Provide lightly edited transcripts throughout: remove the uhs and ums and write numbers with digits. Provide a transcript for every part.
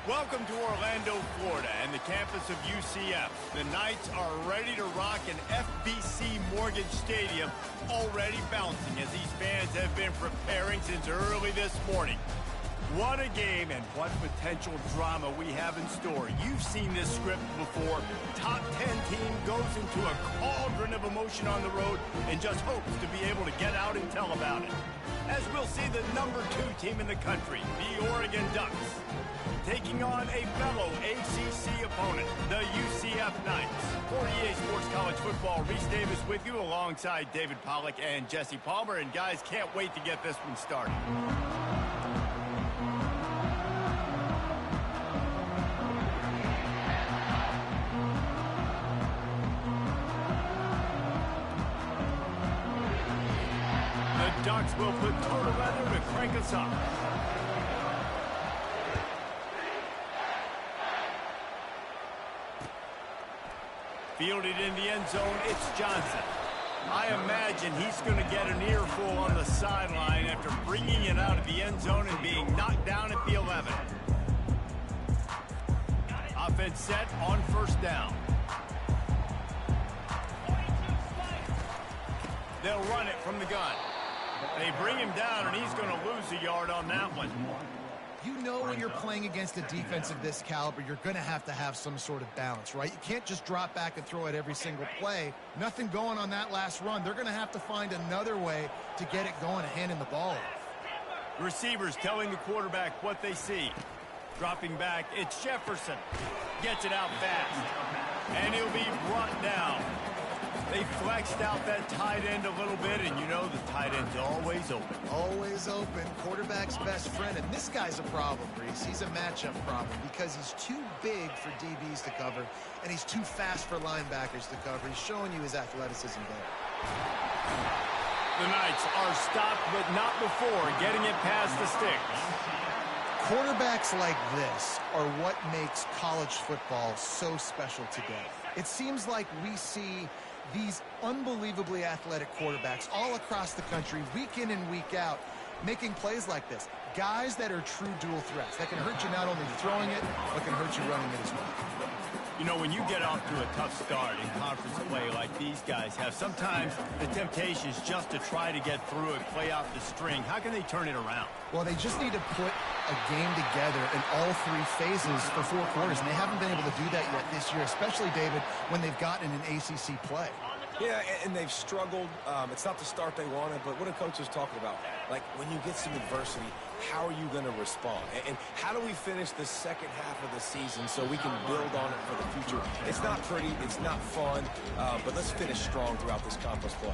Welcome to Orlando, Florida, and the campus of UCF. The Knights are ready to rock an FBC Mortgage Stadium, already bouncing as these fans have been preparing since early this morning. What a game and what potential drama we have in store. You've seen this script before. Top 10 team goes into a cauldron of emotion on the road and just hopes to be able to get out and tell about it. As we'll see the number 2 team in the country, the Oregon Ducks, taking on a fellow ACC opponent, the UCF Knights. For EA Sports College Football, Reese Davis with you alongside David Pollack and Jesse Palmer. And guys, can't wait to get this one started. The Ducks will put total weather to crank us up. Fielded in the end zone, it's Johnson. I imagine he's going to get an earful on the sideline after bringing it out of the end zone and being knocked down at the 11. Offense set on first down. They'll run it from the gun. They bring him down, and he's going to lose a yard on that one. You know when you're playing against a defense of this caliber, you're going to have some sort of balance, right? You can't just drop back and throw it every single play. Nothing going on that last run. They're going to have to find another way to get it going and handing the ball off. Receivers telling the quarterback what they see. Dropping back, it's Jefferson. Gets it out fast. And he'll be brought down. They flexed out that tight end a little bit, and you know the tight end's always open. Always open. Quarterback's best friend. And this guy's a problem, Reese. He's a matchup problem because he's too big for DBs to cover, and he's too fast for linebackers to cover. He's showing you his athleticism there. The Knights are stopped, but not before getting it past the sticks. Quarterbacks like this are what makes college football so special today. It seems like we see these unbelievably athletic quarterbacks all across the country, week in and week out, making plays like this. Guys that are true dual threats that can hurt you not only throwing it, but can hurt you running it as well. You know, when you get off to a tough start in conference play like these guys have, sometimes the temptation is just to try to get through it, play out the string. How can they turn it around? Well, they just need to put a game together in all 3 phases for 4 quarters, and they haven't been able to do that yet this year, especially, David, when they've gotten an ACC play. Yeah, and they've struggled. It's not the start they wanted, but what a coach is talking about. Like, when you get some adversity, how are you going to respond? And how do we finish the second half of the season so we can build on it for the future? It's not pretty, it's not fun, but let's finish strong throughout this conference play.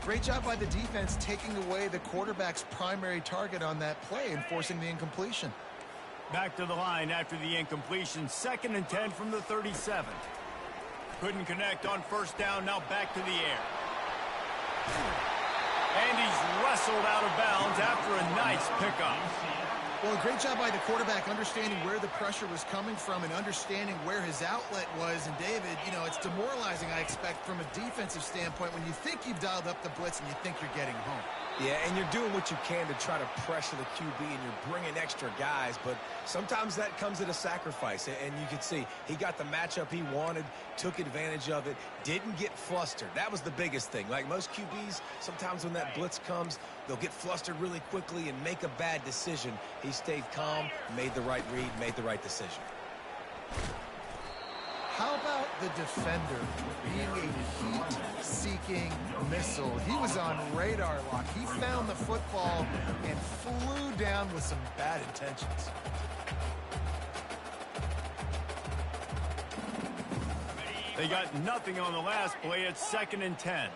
Great job by the defense taking away the quarterback's primary target on that play and forcing the incompletion. Back to the line after the incompletion. 2nd and 10 from the 37. Couldn't connect on first down, now back to the air. And he's wrestled out of bounds after a nice pickup. Well, great job by the quarterback understanding where the pressure was coming from and understanding where his outlet was. And David, you know, it's demoralizing, I expect, from a defensive standpoint when you think you've dialed up the blitz and you think you're getting home. Yeah, and you're doing what you can to try to pressure the QB, and you're bringing extra guys, but sometimes that comes at a sacrifice, and you can see he got the matchup he wanted, took advantage of it, didn't get flustered. That was the biggest thing. Like most QBs, sometimes when that blitz comes, they'll get flustered really quickly and make a bad decision. He stayed calm, made the right read, made the right decision. How about the defender being a heat-seeking missile? He was on radar lock. He found the football and flew down with some bad intentions. They got nothing on the last play. It's 2nd and 10.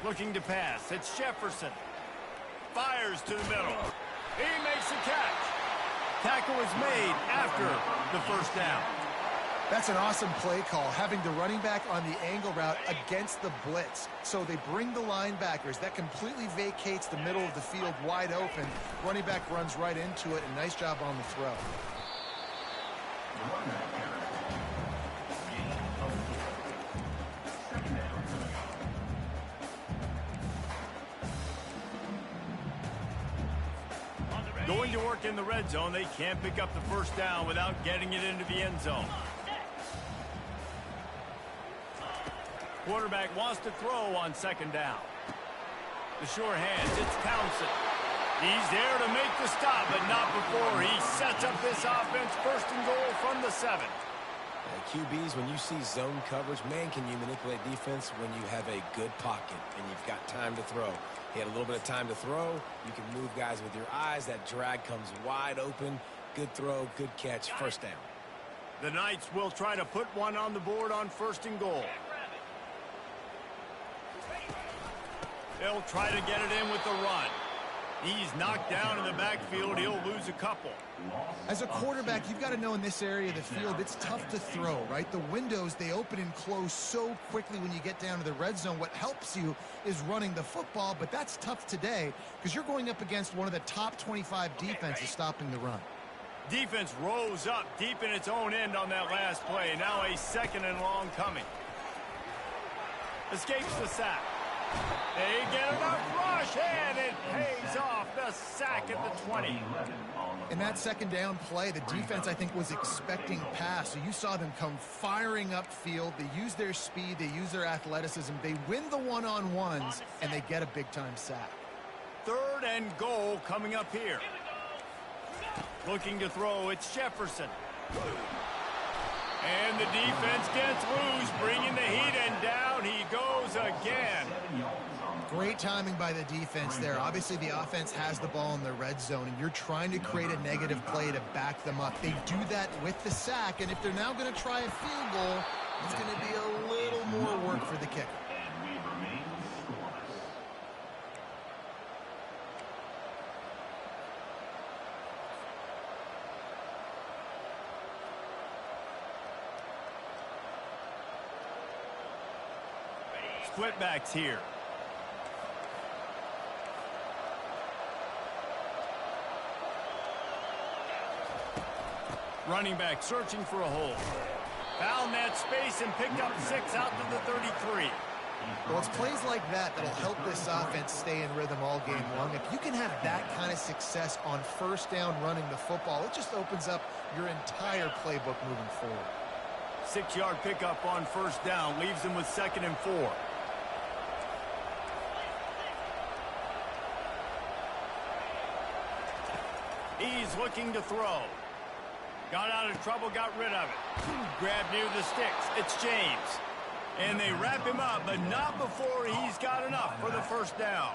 Looking to pass. It's Jefferson. Fires to the middle. He makes a catch. Tackle is made after the first down. That's an awesome play call, having the running back on the angle route against the blitz. So they bring the linebackers. That completely vacates the middle of the field wide open. Running back runs right into it, and nice job on the throw. Going to work in the red zone, they can't pick up the first down without getting it into the end zone. Quarterback wants to throw on second down. The sure hands, it's Townsend. He's there to make the stop, but not before he sets up this offense. First and goal from the 7. QBs, when you see zone coverage, man, can you manipulate defense when you have a good pocket and you've got time to throw. He had a little bit of time to throw. You can move guys with your eyes. That drag comes wide open. Good throw, good catch, first down. The Knights will try to put one on the board on first and goal. They'll try to get it in with the run. He's knocked down in the backfield. He'll lose a couple. As a quarterback, you've got to know in this area of the field, it's tough to throw, right? The windows, they open and close so quickly when you get down to the red zone. What helps you is running the football, but that's tough today because you're going up against one of the top 25 defenses stopping the run. Defense rose up deep in its own end on that last play. Now a second and long coming. Escapes the sack. They get enough rush, and it pays off. The sack at the 20. In that second down play, the defense, I think, was expecting pass. So you saw them come firing upfield. They use their speed. They use their athleticism. They win the one-on-ones, and they get a big-time sack. Third and goal coming up here. Looking to throw, it's Jefferson. And the defense gets loose, bringing the heat, and down he goes again. Great timing by the defense there. Obviously, the offense has the ball in the red zone, and you're trying to create a negative play to back them up. They do that with the sack, and if they're now going to try a field goal, it's going to be a little more work for the kicker. Split backs here. Running back searching for a hole. Found that space and picked up 6 out to the 33. Well, it's plays like that that'll help this offense stay in rhythm all game long. If you can have that kind of success on first down running the football, it just opens up your entire playbook moving forward. 6-yard pickup on first down leaves them with 2nd and 4. He's looking to throw. Got out of trouble, got rid of it. Grabbed near the sticks. It's James. And they wrap him up, but not before he's got enough for the first down.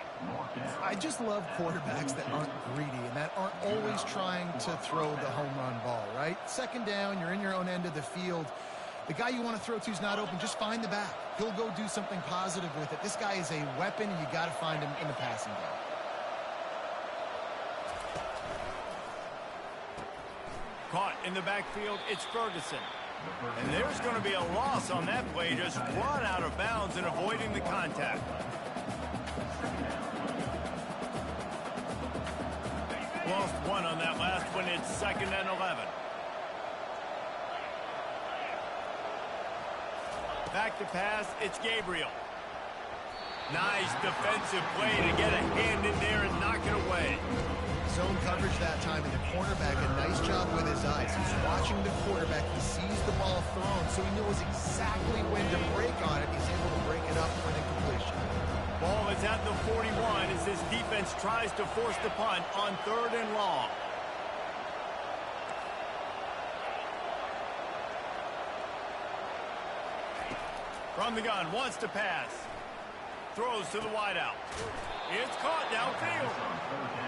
I just love quarterbacks that aren't greedy and that aren't always trying to throw the home run ball, right? Second down, you're in your own end of the field. The guy you want to throw to is not open. Just find the back. He'll go do something positive with it. This guy is a weapon, and you got to find him in the passing game. Caught in the backfield, it's Ferguson. And there's going to be a loss on that play, just run out of bounds and avoiding the contact. Lost one on that last one. It's 2nd and 11. Back to pass, it's Gabriel. Nice defensive play to get a hand in there and knock it away. Zone coverage that time, and the cornerback, a nice job with his eyes. He's watching the quarterback. He sees the ball thrown, so he knows exactly when to break on it. He's able to break it up for an incompletion. Ball is at the 41 as this defense tries to force the punt on 3rd and long. From the gun, wants to pass. Throws to the wideout. It's caught downfield.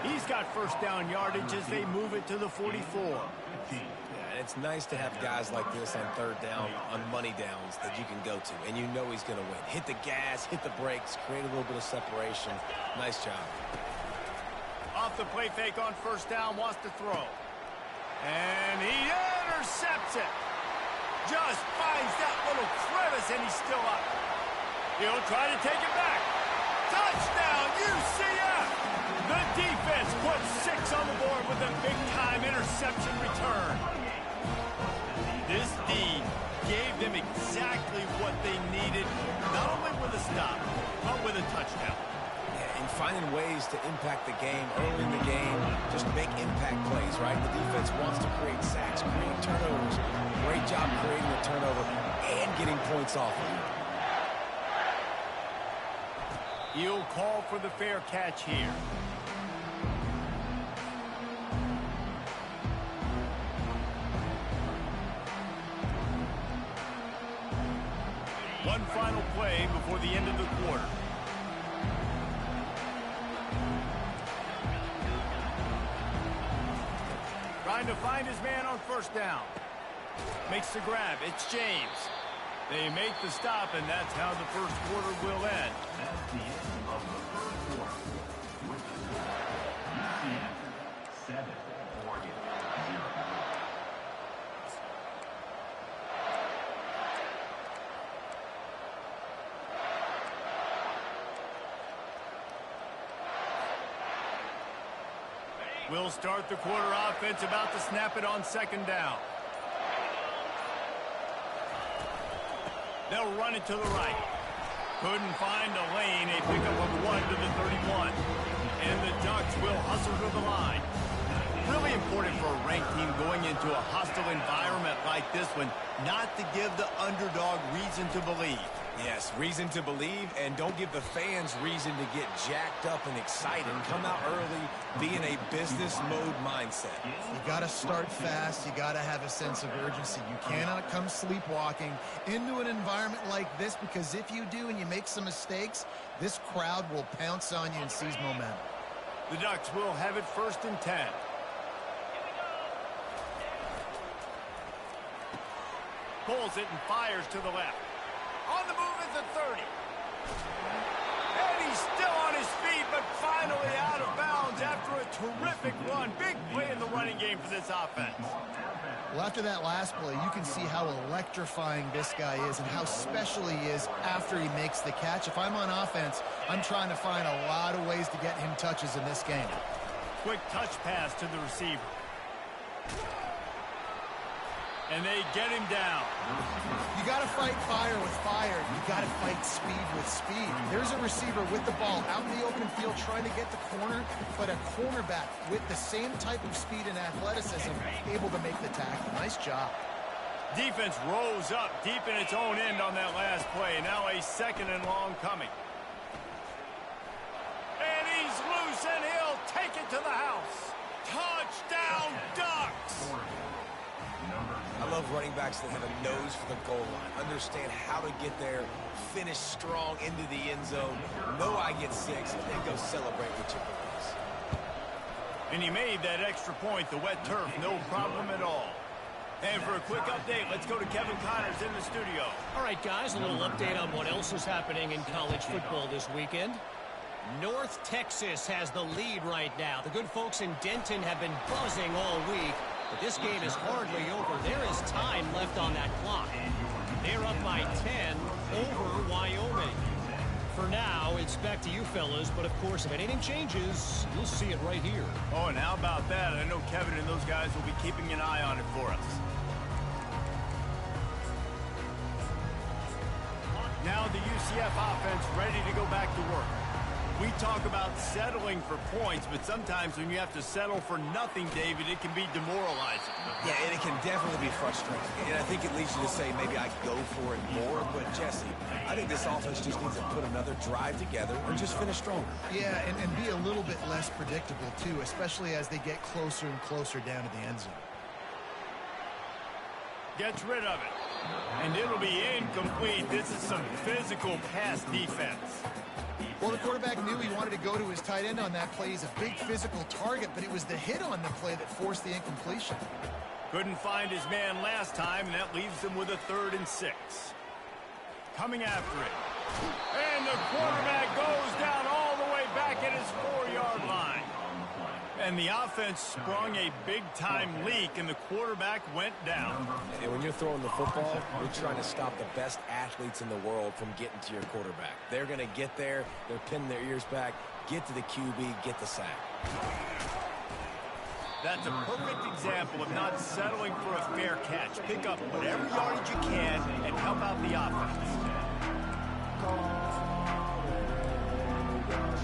He's got first down yardage as they move it to the 44. Yeah, and it's nice to have guys like this on 3rd down, on money downs that you can go to, and you know he's going to win. Hit the gas, hit the brakes, create a little bit of separation. Nice job. Off the play fake on first down, wants to throw. And he intercepts it. Just finds that little crevice, and he's still up. He'll try to take it back. Touchdown, UCF! The defense puts 6 on the board with a big-time interception return. This D gave them exactly what they needed, not only with a stop, but with a touchdown. and finding ways to impact the game early in the game. Just make impact plays, right? The defense wants to create sacks, create turnovers. Great job creating a turnover and getting points off of it. He'll call for the fair catch here. One final play before the end of the quarter. Trying to find his man on first down. Makes the grab. It's James. They make the stop, and that's how the first quarter will end. That's the end of the first quarter. With the score, UCF 7, Oregon 0. We'll start the quarter offense, about to snap it on second down. They'll run it to the right. Couldn't find a lane. A pickup of 1 to the 31. And the Ducks will hustle to the line. Really important for a ranked team going into a hostile environment like this one, not to give the underdog reason to believe. Yes, reason to believe, and don't give the fans reason to get jacked up and excited. Come out early, be in a business mode mindset. You got to start fast. You got to have a sense of urgency. You cannot come sleepwalking into an environment like this, because if you do and you make some mistakes, this crowd will pounce on you and seize momentum. The Ducks will have it 1st and 10. Pulls it and fires to the left. On the move is the 30. And he's still on his feet, but finally out of bounds after a terrific run. Big play in the running game for this offense. Well, after that last play, you can see how electrifying this guy is and how special he is after he makes the catch. If I'm on offense, I'm trying to find a lot of ways to get him touches in this game. Quick touch pass to the receiver. And they get him down. You got to fight fire with fire. You got to fight speed with speed. There's a receiver with the ball out in the open field trying to get the corner, but a cornerback with the same type of speed and athleticism able to make the tackle. Nice job. Defense rose up deep in its own end on that last play. Now a 2nd and long coming. And he's loose, and he'll take it to the house. Touchdown, Ducks! I love running backs that have a nose for the goal line. Understand how to get there, finish strong into the end zone, know I get 6, and then go celebrate with your boys. And he made that extra point, the wet turf, no problem at all. And for a quick update, let's go to Kevin Connors in the studio. All right, guys, a little update on what else is happening in college football this weekend. North Texas has the lead right now. The good folks in Denton have been buzzing all week. But this game is hardly over. There is time left on that clock. They're up by 10 over Wyoming. For now, it's back to you fellas, but of course, if anything changes, you'll see it right here. Oh, and how about that? I know Kevin and those guys will be keeping an eye on it for us. Now the UCF offense ready to go back to work. We talk about settling for points, but sometimes when you have to settle for nothing, David, it can be demoralizing. Yeah, and it can definitely be frustrating. And I think it leads you to say, maybe I go for it more. But, Jesse, I think this offense just needs to put another drive together and just finish stronger. Yeah, and be a little bit less predictable, too, especially as they get closer and closer down to the end zone. Gets rid of it. And it'll be incomplete. This is some physical pass defense. Well, the quarterback knew he wanted to go to his tight end on that play. He's a big physical target, but it was the hit on the play that forced the incompletion. Couldn't find his man last time, and that leaves him with a 3rd and 6. Coming after it. And the quarterback goes down all the way back at his 4-yard line. And the offense sprung a big-time leak, and the quarterback went down. And when you're throwing the football, you're trying to stop the best athletes in the world from getting to your quarterback. They're going to get there. They're pinning their ears back, get to the QB, get the sack. That's a perfect example of not settling for a fair catch. Pick up whatever yardage you can and help out the offense.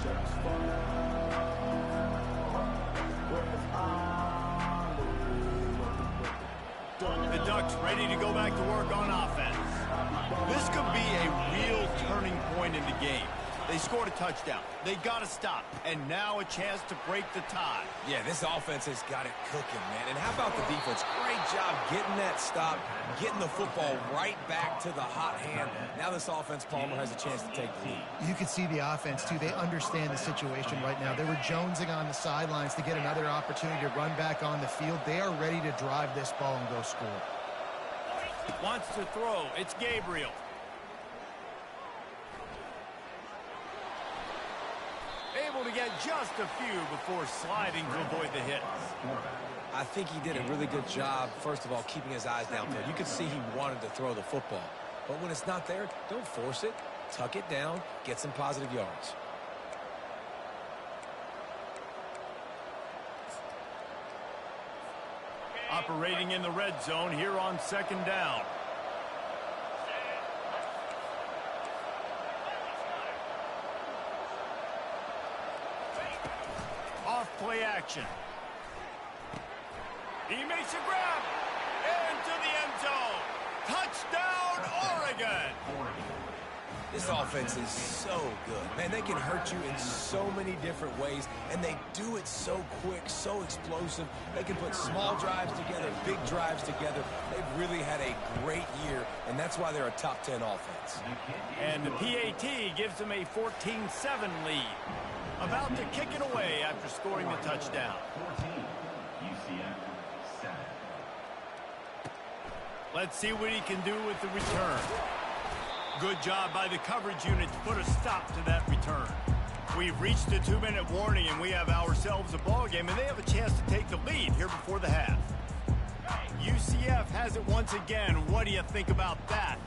The Ducks ready to go back to work on offense. This could be a real turning point in the game. They scored a touchdown. They got to stop. And now a chance to break the tie. Yeah, this offense has got it cooking, man. And how about the defense? Great job getting that stop, getting the football right back to the hot hand. Now this offense, Palmer, has a chance to take the lead. You can see the offense, too. They understand the situation right now. They were jonesing on the sidelines to get another opportunity to run back on the field. They are ready to drive this ball and go score. Wants to throw. It's Gabriel. Able to get just a few before sliding to avoid the hits. I think he did a really good job, first of all, keeping his eyes downfield. You could see he wanted to throw the football. But when it's not there, don't force it. Tuck it down, get some positive yards. Operating in the red zone here on second down. Off play action. He makes a grab into the end zone. Touchdown, Oregon. This offense is so good. Man, they can hurt you in so many different ways, and they do it so quick, so explosive. They can put small drives together, big drives together. They've really had a great year, and that's why they're a top 10 offense. And the PAT gives them a 14-7 lead. About to kick it away after scoring the touchdown. 14, UCF 7. Let's see what he can do with the return. Good job by the coverage unit to put a stop to that return. We've reached the 2-minute warning, and we have ourselves a ball game, and they have a chance to take the lead here before the half. UCF has it once again. What do you think about that?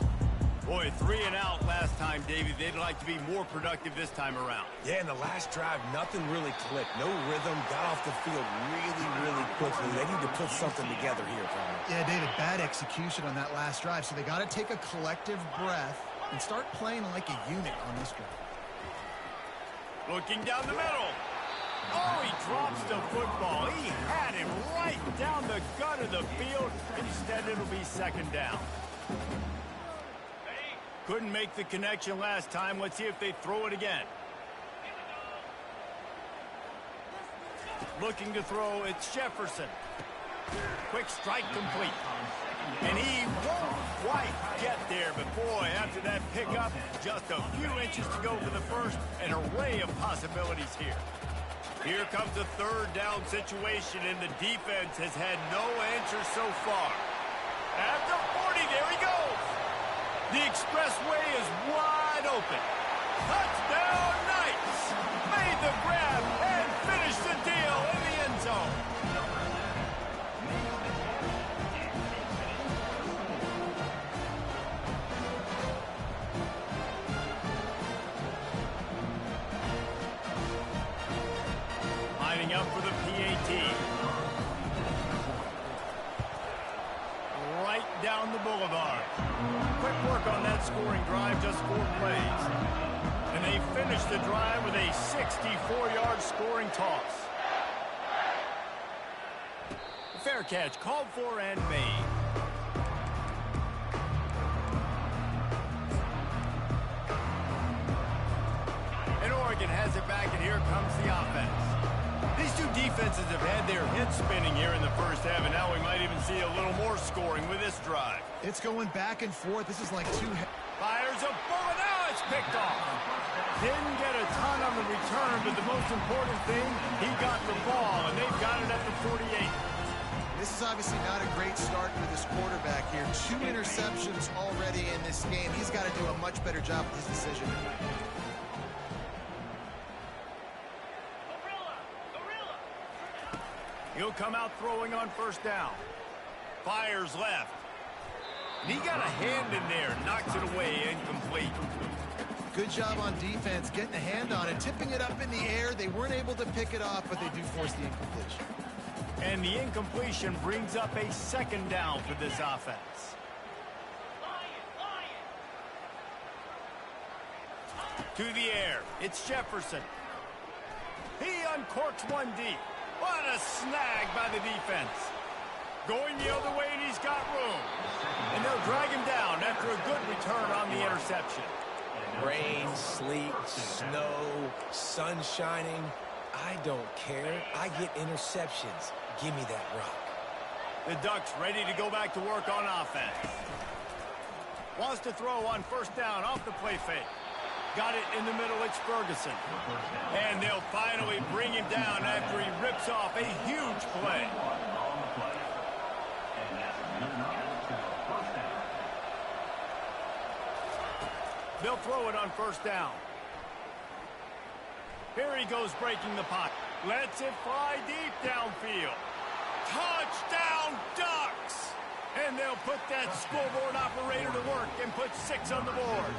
Boy, 3 and out last time, Davey. They'd like to be more productive this time around. Yeah, in the last drive, nothing really clicked. No rhythm, got off the field really quickly. They need to put something together here, Palmer. Yeah, David, bad execution on that last drive, so they got to take a collective breath and start playing like a unit on this drive. Looking down the middle. Oh, he drops the football. He had him right down the gut of the field. Instead, it'll be second down. Couldn't make the connection last time. Let's see if they throw it again. Looking to throw, it's Jefferson. Quick strike complete. And he won't quite get there, but boy, after that pickup, just a few inches to go for the first. An array of possibilities here. Here comes a third down situation, and the defense has had no answer so far. At the 40, there he goes. The expressway is wide open. Touchdown, Knights! Made the grab and finished the deal in the end zone. Lining up for the PAT. Right down the boulevard. Quick work on that scoring drive, just 4 plays. And they finish the drive with a 64-yard scoring toss. Fair catch called for and made. And Oregon has it back, and here comes the offense. These two defenses have had their heads spinning here in the first half, and now we might even see a little more scoring with this drive. It's going back and forth. This is like two... Fires a bullet. Now it's picked off. Didn't get a ton on the return, but the most important thing, he got the ball, and they've got it at the 48. This is obviously not a great start for this quarterback here. 2 interceptions already in this game. He's got to do a much better job with his decision. He'll come out throwing on first down. Fires left. And he got a hand in there, knocks it away, incomplete. Good job on defense, getting a hand on it, tipping it up in the air. They weren't able to pick it off, but they do force the incompletion. And the incompletion brings up a second down for this offense. To the air, it's Jefferson. uncorks one deep. What a snag by the defense. Going the other way, and he's got room. And they'll drag him down after a good return on the interception. Rain, sleet, snow, sun shining. I don't care. I get interceptions. Give me that rock. The Ducks ready to go back to work on offense. Wants to throw on first down off the play fake. Got it in the middle, it's Ferguson. And they'll finally bring him down after he rips off a huge play. They'll throw it on first down. Here he goes breaking the pocket. Lets it fly deep downfield. Touchdown, Ducks! And they'll put that scoreboard operator to work and put 6 on the board.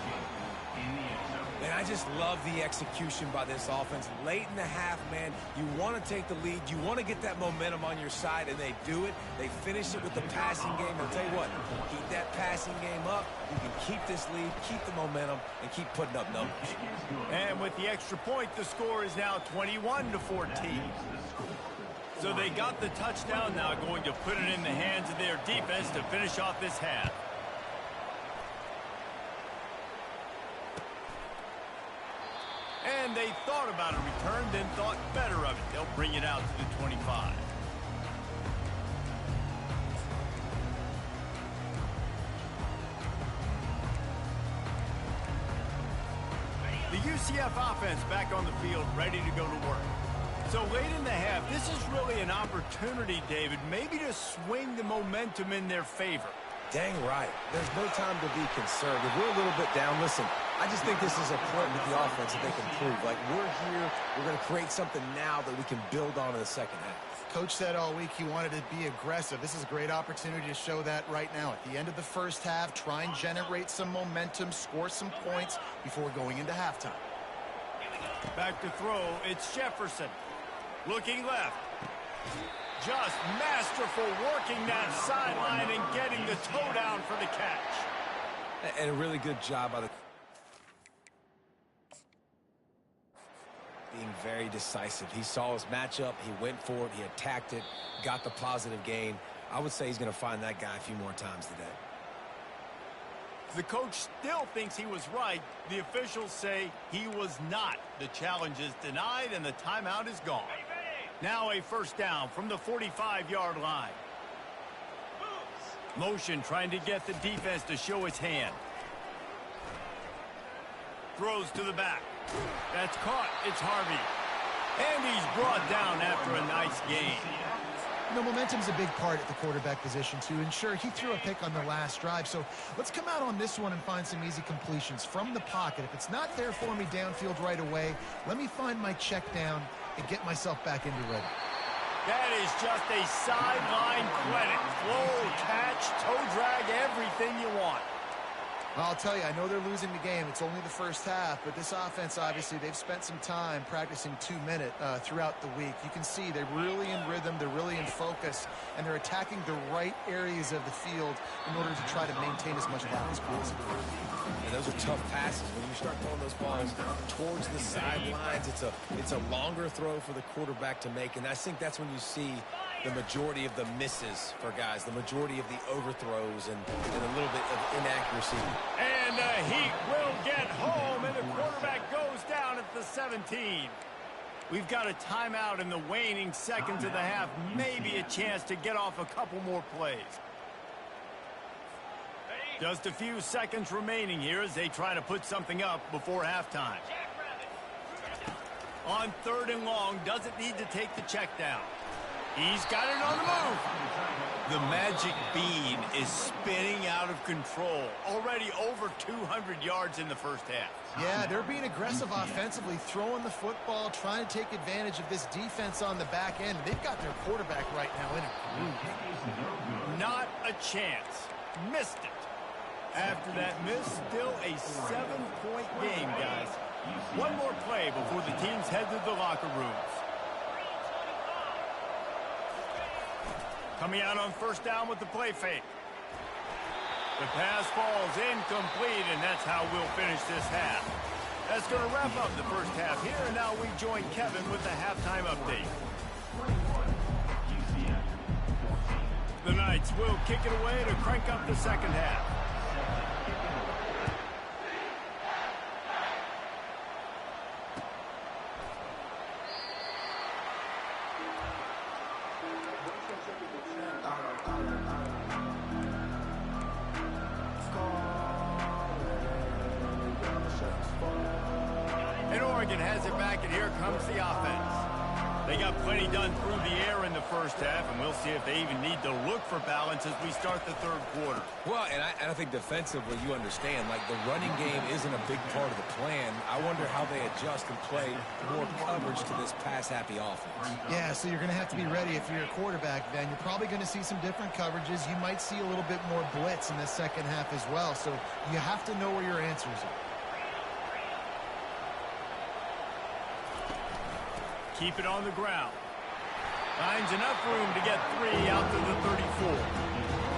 Man, I just love the execution by this offense. Late in the half, man, you want to take the lead. You want to get that momentum on your side, and they do it. They finish it with the passing game. I'll tell you what, keep that passing game up. You can keep this lead, keep the momentum, and keep putting up numbers. And with the extra point, the score is now 21-14. So they got the touchdown now, going to put it in the hands of their defense to finish off this half. And they thought about a return, then thought better of it. They'll bring it out to the 25. The UCF offense back on the field, ready to go to work. So late in the half, this is really an opportunity, David, maybe to swing the momentum in their favor. Dang right. There's no time to be concerned. If we're a little bit down, listen, I just think this is a point with the offense that they can prove. Like, we're here, we're going to create something now that we can build on in the second half. Coach said all week he wanted to be aggressive. This is a great opportunity to show that right now. At the end of the first half, try and generate some momentum, score some points before going into halftime. Back to throw, it's Jefferson. Looking left. Just masterful working that sideline and getting the toe down for the catch. And a really good job by the... being very decisive. He saw his matchup, he went for it, he attacked it, got the positive gain. I would say he's going to find that guy a few more times today. The coach still thinks he was right. The officials say he was not. The challenge is denied and the timeout is gone. Now a first down from the 45-yard line. Motion trying to get the defense to show its hand. Throws to the back. That's caught. It's Harvey. And he's brought down after a nice gain. You know, momentum's a big part at the quarterback position, too. And sure, he threw a pick on the last drive. So let's come out on this one and find some easy completions from the pocket. If it's not there for me downfield right away, let me find my check down and get myself back into ready. That is just a sideline credit. Flow, catch, toe drag, everything you want. I'll tell you, I know they're losing the game. It's only the first half, but this offense, obviously, they've spent some time practicing 2-minute throughout the week. You can see they're really in rhythm, they're really in focus, and they're attacking the right areas of the field in order to try to maintain as much clock as possible. And those are tough passes. When you start throwing those balls towards the sidelines, it's a longer throw for the quarterback to make, and I think that's when you see the majority of the misses for guys, the majority of the overthrows and a little bit of inaccuracy. And the Heat will get home, and the quarterback goes down at the 17. We've got a timeout in the waning seconds of the half, maybe a chance to get off a couple more plays. Just a few seconds remaining here as they try to put something up before halftime. On 3rd and long, doesn't need to take the check down. He's got it on the move. The magic bean is spinning out of control. Already over 200 yards in the first half. Yeah, they're being aggressive offensively, throwing the football, trying to take advantage of this defense on the back end. They've got their quarterback right now in a groove. Not a chance. Missed it. After that miss, still a 7-point game, guys. One more play before the teams head to the locker rooms. Coming out on first down with the play fake. The pass falls incomplete, and that's how we'll finish this half. That's going to wrap up the first half here, and now we join Kevin with the halftime update. The Knights will kick it away to crank up the second half. And Oregon has it back, and here comes the offense. They got plenty done through the air in the first half, and we'll see if they even need to look for balance as we start the third quarter. Well, and I think defensively, you understand, like the running game isn't a big part of the plan. I wonder how they adjust and play more coverage to this pass-happy offense. Yeah, so you're going to have to be ready if you're a quarterback, then. You're probably going to see some different coverages. You might see a little bit more blitz in the second half as well, so you have to know where your answers are. Keep it on the ground. Finds enough room to get 3 out to the 34.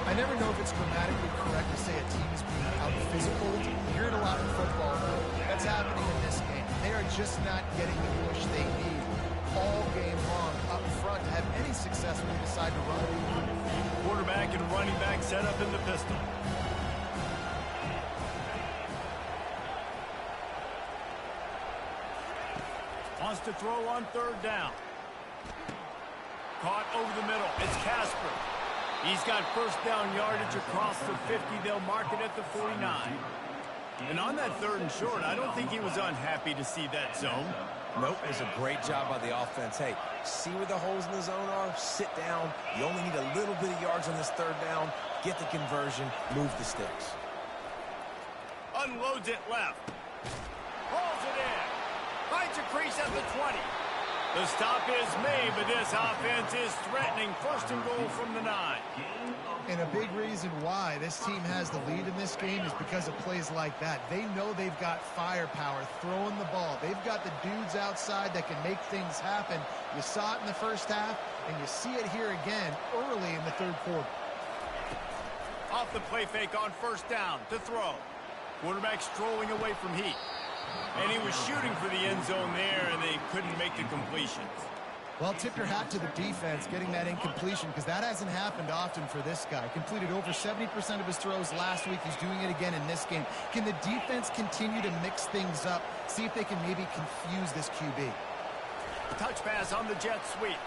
I never know if it's grammatically correct to say a team is being out-physical. You hear it a lot in football. That's happening in this game. They are just not getting the push they need all game long up front to have any success when they decide to run. Quarterback and running back set up in the pistol. Wants to throw on third down. Caught over the middle. It's Casper. He's got first down yardage across the 50. They'll mark it at the 49. And on that third and short, I don't think he was unhappy to see that zone. Nope, it was a great job by the offense. Hey, see where the holes in the zone are? Sit down. You only need a little bit of yards on this third down. Get the conversion. Move the sticks. Unloads it left. Rolls it in. Finds a crease at the 20. The stop is made, but this offense is threatening. First and goal from the 9. And a big reason why this team has the lead in this game is because of plays like that. They know they've got firepower throwing the ball. They've got the dudes outside that can make things happen. You saw it in the first half, and you see it here again early in the third quarter. Off the play fake on first down to throw. Quarterback strolling away from heat. And he was shooting for the end zone there, and they couldn't make the completion. Well, tip your hat to the defense getting that incompletion, because that hasn't happened often for this guy. Completed over 70% of his throws last week. He's doing it again in this game. Can the defense continue to mix things up? See if they can maybe confuse this QB. Touch pass on the jet sweep.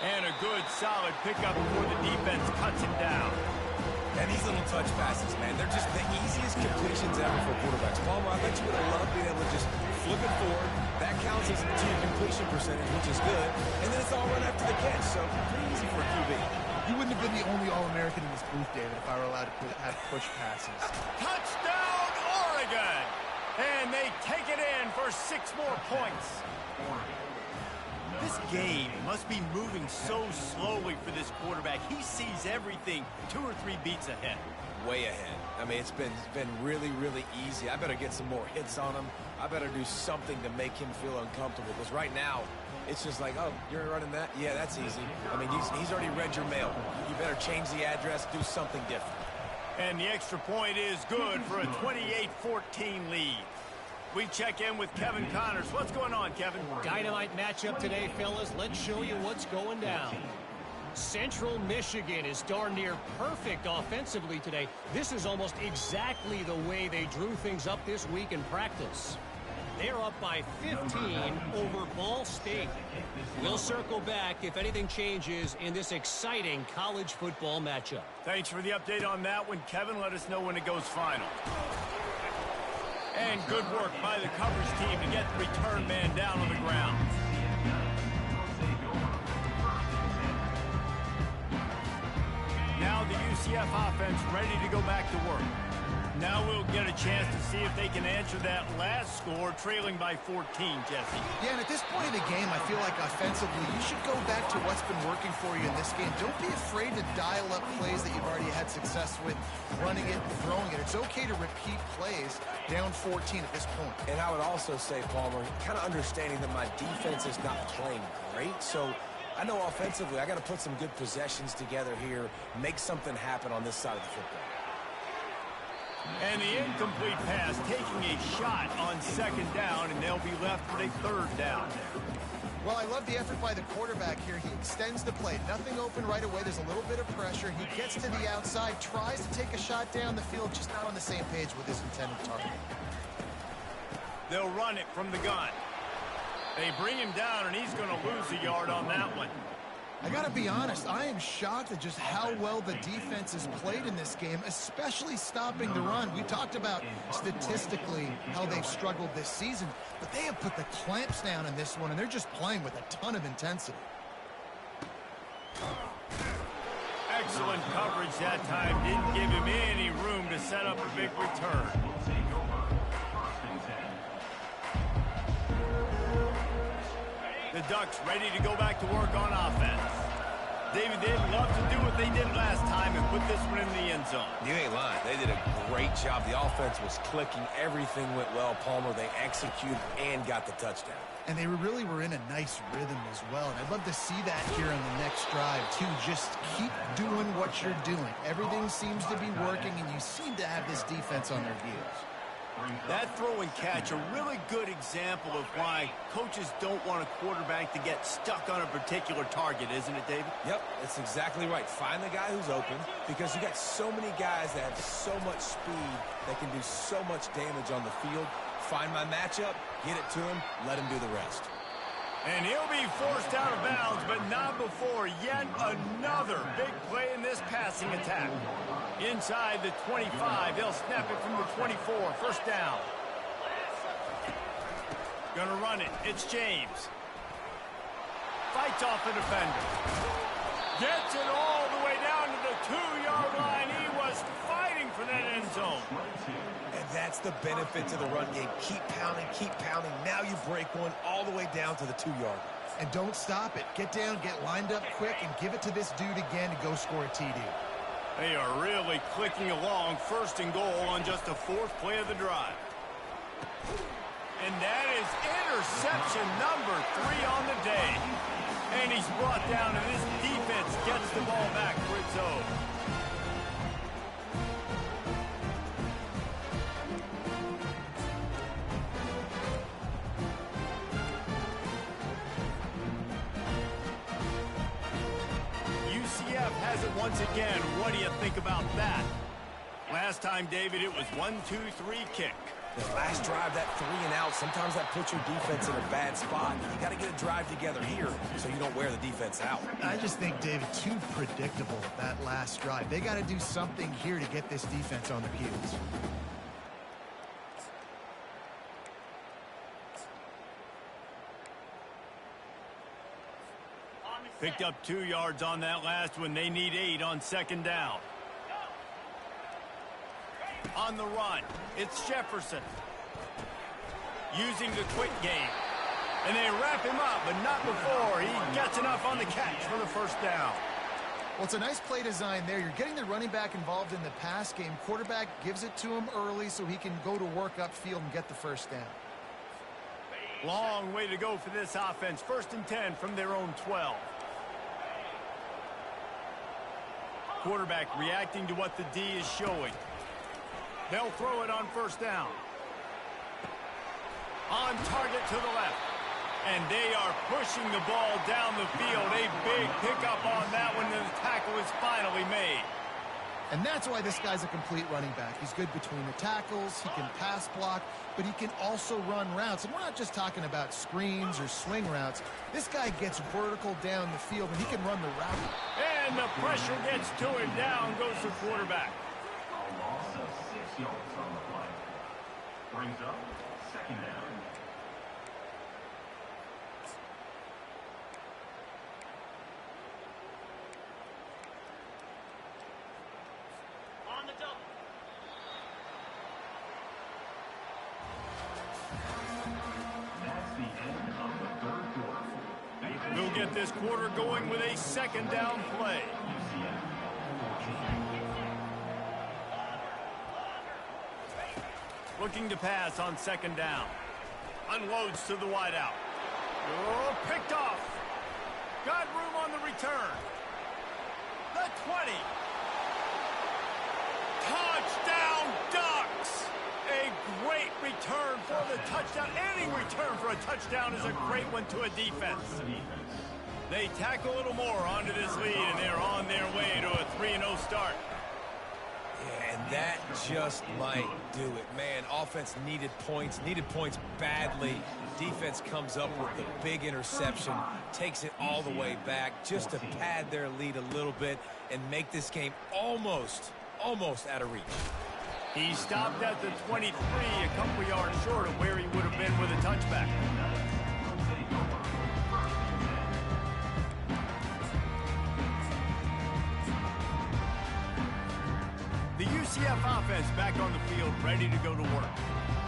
And a good, solid pickup before the defense cuts him down. And these little touch passes, man, they're just the easiest completions ever for quarterbacks. Palmer, I bet you would have loved being able to just flip it forward. That counts as to your completion percentage, which is good. And then it's all run after the catch, so pretty easy for a QB. You wouldn't have been the only All-American in this booth, David, if I were allowed to have push passes. Touchdown, Oregon! And they take it in for 6 more points. This game must be moving so slowly for this quarterback. He sees everything 2 or 3 beats ahead. Way ahead. I mean, it's been really, really easy. I better get some more hits on him. I better do something to make him feel uncomfortable, because right now, it's just like, oh, you're running that? Yeah, that's easy. I mean, he's already read your mail. You better change the address, do something different. And the extra point is good for a 28-14 lead. We check in with Kevin Connors. What's going on, Kevin? Dynamite matchup today, fellas. Let's show you what's going down. Central Michigan is darn near perfect offensively today. This is almost exactly the way they drew things up this week in practice. They're up by 15 over Ball State. We'll circle back if anything changes in this exciting college football matchup. Thanks for the update on that one, Kevin. Let us know when it goes final. And good work by the coverage team to get the return man down on the ground. Now the UCF offense ready to go back to work. Now we'll get a chance to see if they can answer that last score, trailing by 14, Jesse. Yeah, and at this point of the game, I feel like offensively, you should go back to what's been working for you in this game. Don't be afraid to dial up plays that you've already had success with, running it and throwing it. It's okay to repeat plays down 14 at this point. And I would also say, Palmer, kind of understanding that my defense is not playing great, so I know offensively I got to put some good possessions together here, make something happen on this side of the football. And the incomplete pass taking a shot on second down, and they'll be left with a third down. Well, I love the effort by the quarterback here. He extends the play. Nothing open right away. There's a little bit of pressure. He gets to the outside, tries to take a shot down the field, just not on the same page with his intended target. They'll run it from the gun. They bring him down, and he's going to lose a yard on that one. I got to be honest, I am shocked at just how well the defense has played in this game, especially stopping the run. We talked about statistically how they've struggled this season, but they have put the clamps down in this one, and they're just playing with a ton of intensity. Excellent coverage that time. Didn't give him any room to set up a big return. The Ducks ready to go back to work on offense. David, they'd love to do what they did last time and put this one in the end zone. You ain't lying. They did a great job. The offense was clicking. Everything went well, Palmer. They executed and got the touchdown. And they really were in a nice rhythm as well. And I'd love to see that here on the next drive, too. Just keep doing what you're doing. Everything seems to be working, and you seem to have this defense on their heels. That throw and catch, a really good example of why coaches don't want a quarterback to get stuck on a particular target, isn't it, David? Yep, that's exactly right. Find the guy who's open, because you got so many guys that have so much speed that can do so much damage on the field. Find my matchup, get it to him, let him do the rest. And he'll be forced out of bounds, but not before yet another big play in this passing attack. Inside the 25, they'll snap it from the 24. First down. Gonna run it. It's James. Fights off the defender. Gets it all the way down to the 2-yard line. He was fighting for that end zone. And that's the benefit to the run game. Keep pounding, keep pounding. Now you break one all the way down to the 2-yard line. And don't stop it. Get down, get lined up quick, and give it to this dude again to go score a TD. They are really clicking along. First and goal on just the 4th play of the drive. And that is interception number 3 on the day. And he's brought down, and this defense gets the ball back for its own. UCF has it once again. What do you think about that? Last time, David, it was 1-2-3 kick. The last drive, that 3 and out, sometimes that puts your defense in a bad spot. You got to get a drive together here so you don't wear the defense out. I just think, David, too predictable, that last drive. They got to do something here to get this defense on their heels. Picked up 2 yards on that last one. They need 8 on second down. On the run, it's Jefferson. Using the quick game. And they wrap him up, but not before he gets enough on the catch for the first down. Well, it's a nice play design there. You're getting the running back involved in the pass game. Quarterback gives it to him early so he can go to work upfield and get the first down. Long way to go for this offense. 1st and 10 from their own 12. Quarterback reacting to what the D is showing. They'll throw it on first down. On target to the left. And they are pushing the ball down the field. A big pickup on that one, and the tackle is finally made. And that's why this guy's a complete running back. He's good between the tackles, he can pass block, but he can also run routes. And we're not just talking about screens or swing routes. This guy gets vertical down the field, and he can run the route. And the pressure gets to him. Down goes the quarterback. A loss of 6 yards on the play. Brings up second down. We'll get this quarter going with a second down play. Looking to pass on second down. Unloads to the wideout. Oh, picked off. Got room on the return. The 20. Touchdown, Ducks! touchdown is a great one to a defense. They tack a little more onto this lead, and they're on their way to a 3-0 start. Yeah, and that just might do it. Man, offense needed points badly. Defense comes up with the big interception, takes it all the way back just to pad their lead a little bit and make this game almost out of reach. He stopped at the 23, a couple yards short of where he would have been with a touchback. The UCF offense back on the field, ready to go to work.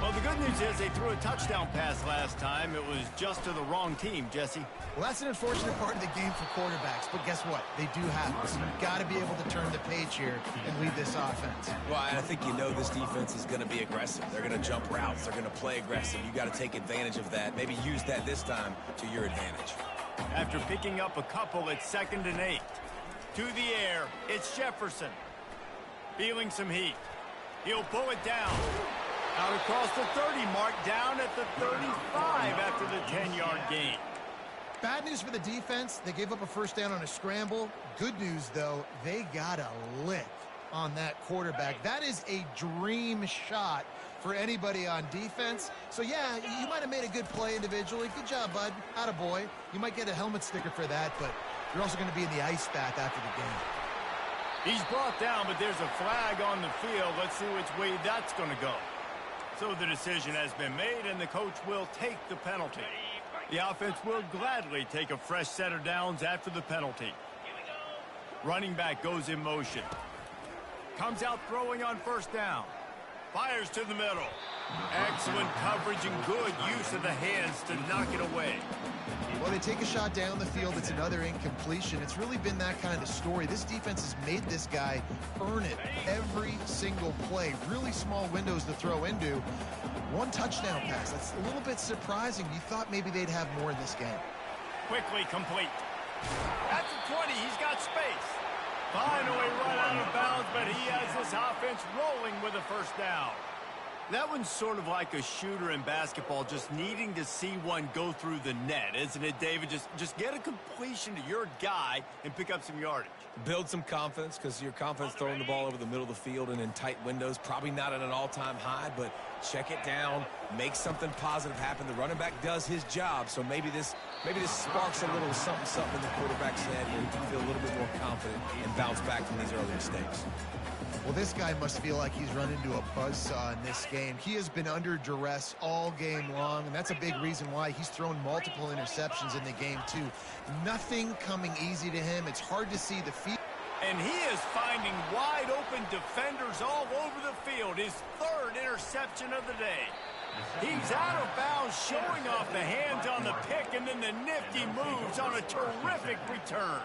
Well, the good news is they threw a touchdown pass last time. It was just to the wrong team, Jesse. Well, that's an unfortunate part of the game for quarterbacks, but guess what? They do have it, so you've got to be able to turn the page here and lead this offense. Well, I think you know this defense is going to be aggressive. They're going to jump routes. They're going to play aggressive. You got to take advantage of that. Maybe use that this time to your advantage. After picking up a couple, it's 2nd and 8. To the air, it's Jefferson. Feeling some heat. He'll pull it down. Out across the 30 mark, down at the 35 after the 10-yard gain. Bad news for the defense. They gave up a first down on a scramble. Good news, though, they got a lick on that quarterback. That is a dream shot for anybody on defense. So, yeah, you might have made a good play individually. Good job, bud. Attaboy. You might get a helmet sticker for that, but you're also going to be in the ice bath after the game. He's brought down, but there's a flag on the field. Let's see which way that's going to go. So the decision has been made, and the coach will take the penalty. The offense will gladly take a fresh set of downs after the penalty. Running back goes in motion. Comes out throwing on first down. Fires to the middle. Excellent coverage and good use of the hands to knock it away. Well, they take a shot down the field. It's another incompletion. It's really been that kind of story. This defense has made this guy earn it every single play. Really small windows to throw into. One touchdown pass. That's a little bit surprising. You thought maybe they'd have more in this game. Quickly complete. At the 20, he's got space. Finally run out of bounds, but he has this offense rolling with a first down. That one's sort of like a shooter in basketball, just needing to see one go through the net, isn't it, David? Just get a completion to your guy and pick up some yardage. Build some confidence, because your confidence throwing the ball over the middle of the field and in tight windows, probably not at an all-time high, but check it down, make something positive happen. The running back does his job, so maybe this sparks a little something in the quarterback's head where he can feel a little bit more confident and bounce back from these early mistakes. Well, this guy must feel like he's run into a buzzsaw in this game. He has been under duress all game long, and that's a big reason why he's thrown multiple interceptions in the game, too. Nothing coming easy to him. It's hard to see the field. And he is finding wide-open defenders all over the field. His 3rd interception of the day. He's out of bounds, showing off the hands on the pick, and then the nifty moves on a terrific return.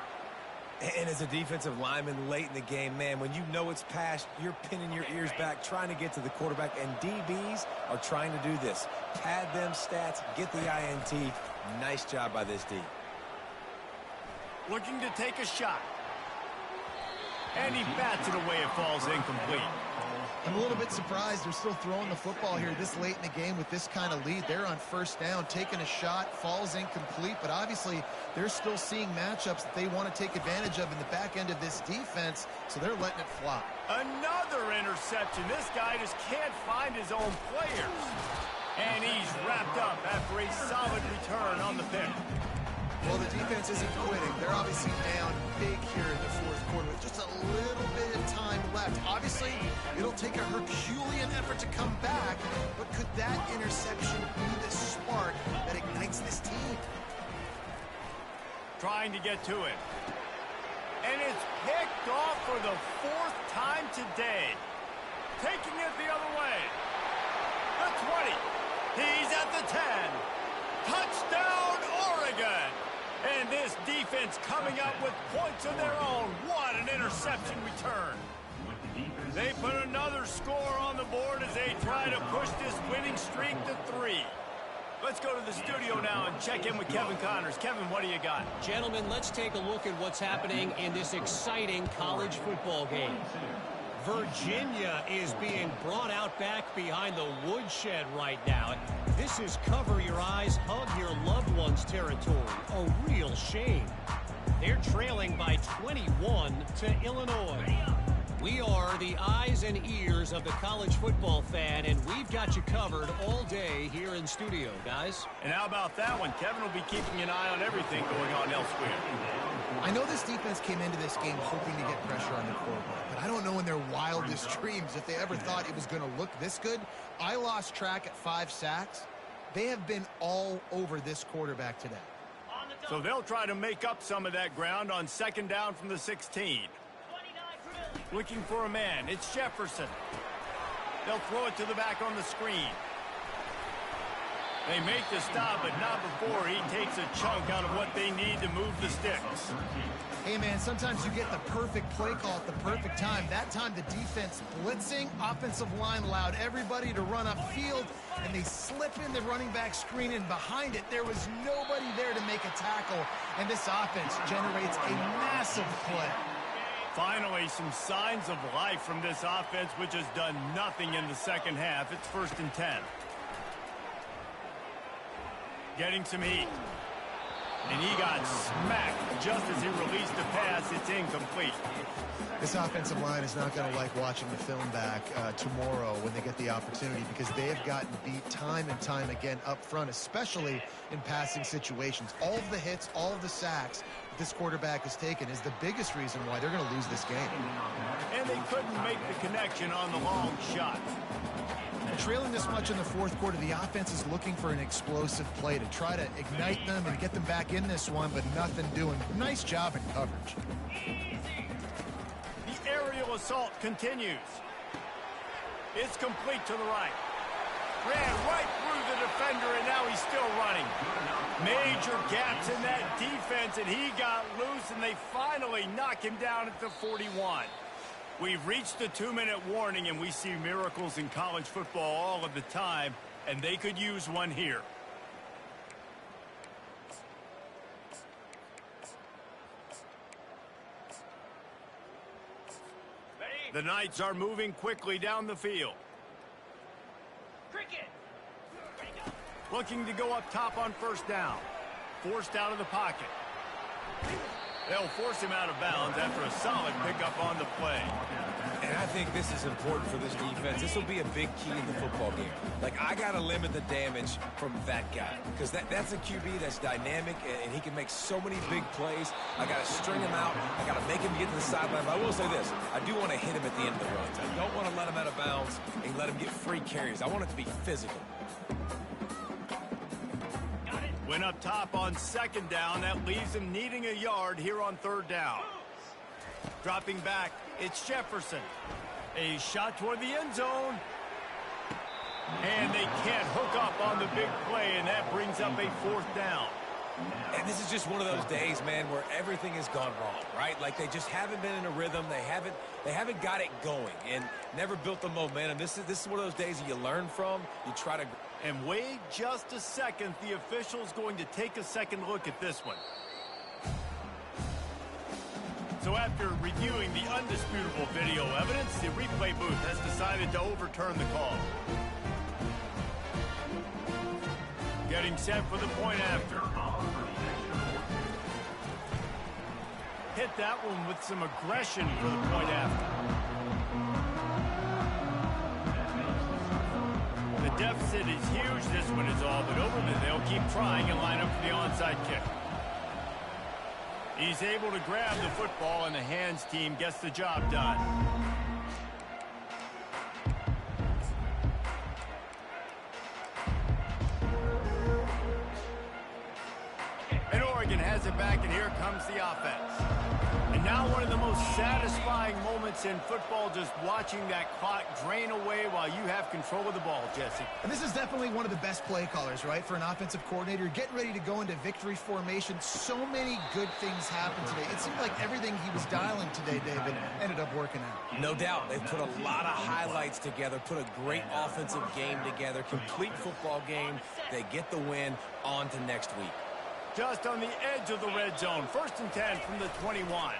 And as a defensive lineman late in the game, man, when you know it's past, you're pinning your ears back, trying to get to the quarterback, and DBs are trying to do this. Pad them stats, get the INT. Nice job by this D. Looking to take a shot. And he bats it away. It falls incomplete. I'm a little bit surprised they're still throwing the football here this late in the game with this kind of lead. They're on first down, taking a shot, falls incomplete, but obviously they're still seeing matchups that they want to take advantage of in the back end of this defense, so they're letting it fly. Another interception. This guy just can't find his own players. And he's wrapped up after a solid return on the pick. Well, the defense isn't quitting. They're obviously down big here in the 4th quarter with just a little bit of time left. Obviously, it'll take a Herculean effort to come back, but could that interception be the spark that ignites this team? Trying to get to it. And it's picked off for the 4th time today. Taking it the other way. The 20. He's at the 10. Touchdown, Oregon. And this defense coming up with points of their own. What an interception return. They put another score on the board as they try to push this winning streak to 3. Let's go to the studio now and check in with Kevin Connors. Kevin, what do you got? Gentlemen, let's take a look at what's happening in this exciting college football game. Virginia is being brought out back behind the woodshed right now. This is cover your eyes, hug your loved ones territory. A real shame. They're trailing by 21 to Illinois. We are the eyes and ears of the college football fan, and we've got you covered all day here in studio, guys. And how about that one? Kevin will be keeping an eye on everything going on elsewhere. I know this defense came into this game hoping to get pressure on the quarterback, but I don't know in their wildest dreams if they ever thought it was going to look this good. I lost track at 5 sacks. They have been all over this quarterback today. So they'll try to make up some of that ground on second down from the 16. Looking for a man. It's Jefferson. They'll throw it to the back on the screen. They make the stop, but not before he takes a chunk out of what they need to move the sticks. Hey, man, sometimes you get the perfect play call at the perfect time. That time, the defense blitzing, offensive line allowed everybody to run upfield, and they slip in the running back screen, and behind it, there was nobody there to make a tackle, and this offense generates a massive play. Finally, some signs of life from this offense, which has done nothing in the second half. It's 1st and 10. Getting some heat. And he got smacked just as he released the pass. It's incomplete. This offensive line is not going to like watching the film back tomorrow when they get the opportunity, because they have gotten beat time and time again up front, especially in passing situations. All of the hits, all of the sacks that this quarterback has taken is the biggest reason why they're going to lose this game. And they couldn't make the connection on the long shot. Trailing this much in the fourth quarter, the offense is looking for an explosive play to try to ignite them and get them back in this one, but nothing doing. Nice job in coverage. The aerial assault continues. It's complete to the right. Ran right through the defender, and now he's still running. Major gaps in that defense, and he got loose, and they finally knock him down at the 41. We've reached the 2-minute warning, and we see miracles in college football all of the time, and they could use one here. The Knights are moving quickly down the field. Looking to go up top on 1st down. Forced out of the pocket. They'll force him out of bounds after a solid pickup on the play. And I think this is important for this defense. This will be a big key in the football game. Like, I got to limit the damage from that guy, because that's a QB that's dynamic, and he can make so many big plays. I got to string him out. I got to make him get to the sideline. But I will say this. I do want to hit him at the end of the runs. I don't want to let him out of bounds and let him get free carries. I want it to be physical. Went up top on 2nd down. That leaves him needing a yard here on 3rd down. Dropping back, it's Jefferson. A shot toward the end zone. And they can't hook up on the big play, and that brings up a 4th down. And this is just one of those days, man, where everything has gone wrong, right? Like, they just haven't been in a rhythm. They haven't got it going and never built the momentum. This is one of those days that you learn from. You try to... And wait just a second. The official's going to take a second look at this one. So after reviewing the undisputable video evidence, the replay booth has decided to overturn the call. Getting set for the point after. Hit that one with some aggression for the point after. The deficit is huge. This one is all but over, but they'll keep trying and line up for the onside kick. He's able to grab the football, and the hands team gets the job done. And Oregon has it back, and here comes the offense. And now one of the most satisfying moments in football, just watching that clock drain away while you have control of the ball, Jesse. And this is definitely one of the best play callers, right, for an offensive coordinator. Getting ready to go into victory formation. So many good things happened today. It seemed like everything he was dialing today, David, ended up working out. No doubt. They've put a lot of highlights together, put a great offensive game together, complete football game. They get the win. On to next week. Just on the edge of the red zone. 1st and 10 from the 21.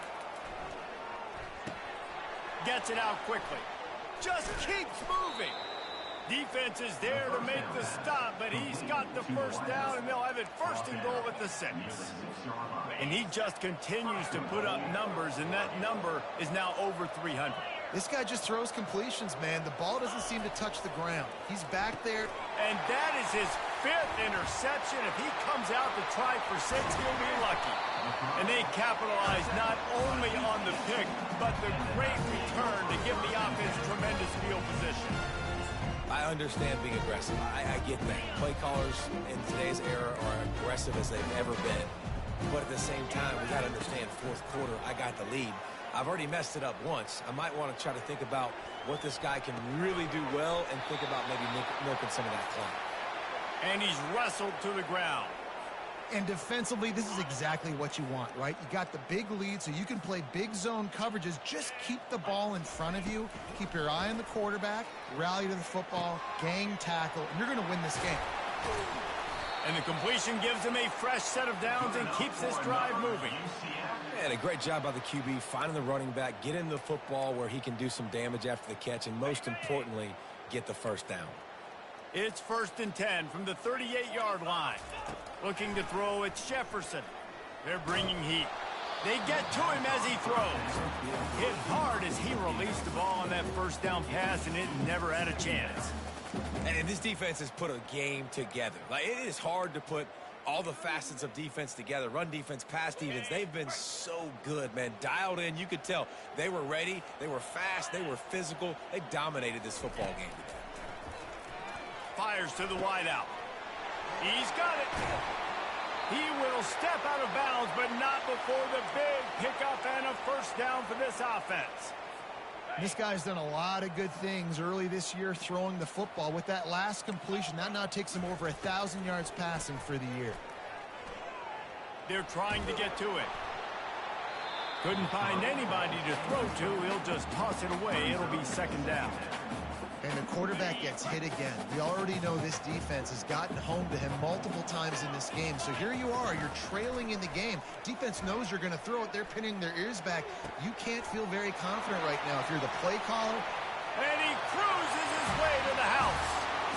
Gets it out quickly. Just keeps moving. Defense is there to make the stop, but he's got the first down, and they'll have it first and goal at the 6. And he just continues to put up numbers, and that number is now over 300. This guy just throws completions, man. The ball doesn't seem to touch the ground. He's back there. And that is his 5th interception. If he comes out to try for 6, he'll be lucky. And they capitalize not only on the pick, but the great return to give the offense tremendous field position. I understand being aggressive. I get that. Play callers in today's era are aggressive as they've ever been. But at the same time, we got to understand, fourth quarter, I got the lead. I've already messed it up once. I might want to try to think about what this guy can really do well and think about maybe milking some of that clock. And he's wrestled to the ground. And defensively, this is exactly what you want, right? You got the big lead, so you can play big zone coverages. Just keep the ball in front of you. Keep your eye on the quarterback. Rally to the football. Gang tackle. And you're going to win this game. And the completion gives him a fresh set of downs and keeps this drive moving. And a great job by the QB, finding the running back, getting the football where he can do some damage after the catch, and most importantly, get the first down. It's 1st and 10 from the 38-yard line. Looking to throw, it's Jefferson. They're bringing heat. They get to him as he throws. Hit hard as he released the ball on that first down pass, and it never had a chance. And this defense has put a game together. Like, it is hard to put all the facets of defense together. Run defense, pass defense. They've been so good, man. Dialed in. You could tell they were ready. They were fast. They were physical. They dominated this football game today. Fires to the wideout. He's got it. He will step out of bounds, but not before the big pickup and a first down for this offense. This guy's done a lot of good things early this year throwing the football. With that last completion, that now takes him over 1,000 yards passing for the year. They're trying to get to it. Couldn't find anybody to throw to. He'll just toss it away. It'll be 2nd down. And the quarterback gets hit again. We already know this defense has gotten home to him multiple times in this game. So here you are. You're trailing in the game. Defense knows you're going to throw it. They're pinning their ears back. You can't feel very confident right now if you're the play caller. And he cruises his way to the house.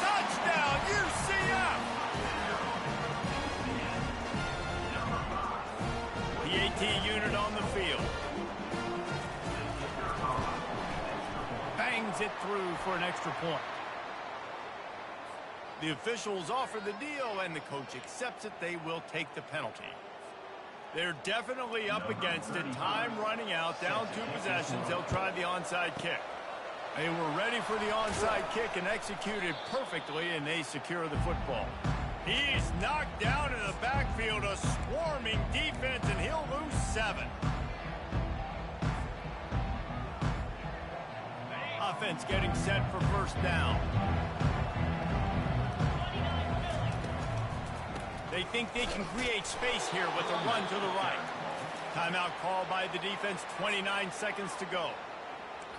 Touchdown, UCF! The AT unit on the field. Bangs it through for an extra point. The officials offer the deal, and the coach accepts it. They will take the penalty. They're definitely up against it. Time running out, down 2 possessions. They'll try the onside kick. They were ready for the onside kick and executed perfectly, and they secure the football. He's knocked down in the backfield, a swarming defense, and he'll lose 7. Offense getting set for first down. They think they can create space here with a run to the right. Timeout called by the defense, 29 seconds to go.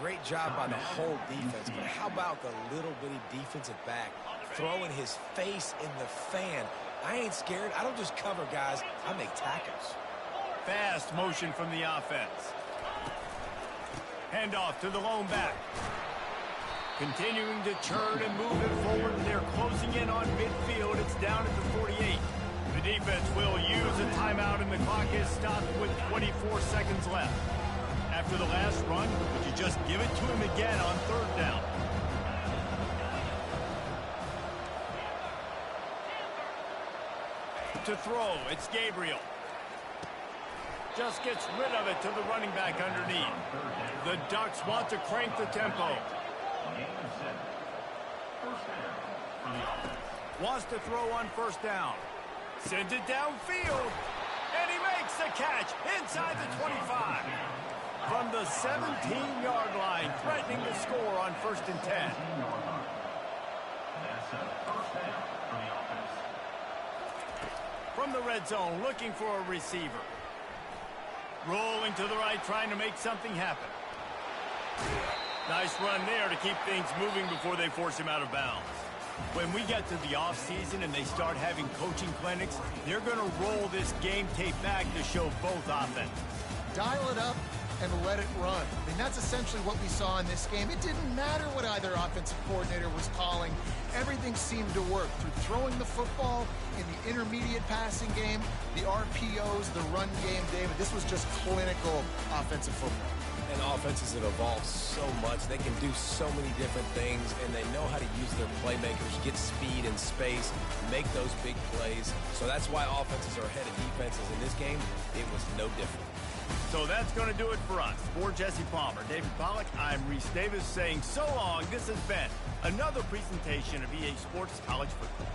Great job by the whole defense, but how about the little bitty defensive back throwing his face in the fan? I ain't scared. I don't just cover guys. I make tackles. Fast motion from the offense. Handoff to the lone back. Continuing to churn and move it forward. They're closing in on midfield. It's down at the 48. The defense will use a timeout, and the clock is stopped with 24 seconds left. After the last run, would you just give it to him again on 3rd down? To throw, it's Gabriel. Just gets rid of it to the running back underneath. The Ducks want to crank the tempo. Wants to throw on 1st down. Sends it downfield. And he makes the catch inside the 25. From the 17-yard line, threatening to score on 1st and 10. From the red zone, looking for a receiver. Rolling to the right, trying to make something happen. Nice run there to keep things moving before they force him out of bounds. When we get to the offseason and they start having coaching clinics, they're going to roll this game tape back to show both offenses. Dial it up, and let it run. I mean, that's essentially what we saw in this game. It didn't matter what either offensive coordinator was calling. Everything seemed to work through throwing the football in the intermediate passing game, the RPOs, the run game, David. This was just clinical offensive football. And offenses have evolved so much. They can do so many different things, and they know how to use their playmakers, get speed and space, make those big plays. So that's why offenses are ahead of defenses. In this game, it was no different. So that's going to do it for us. For Jesse Palmer, David Pollack, I'm Reese Davis saying so long. This has been another presentation of EA Sports College Football.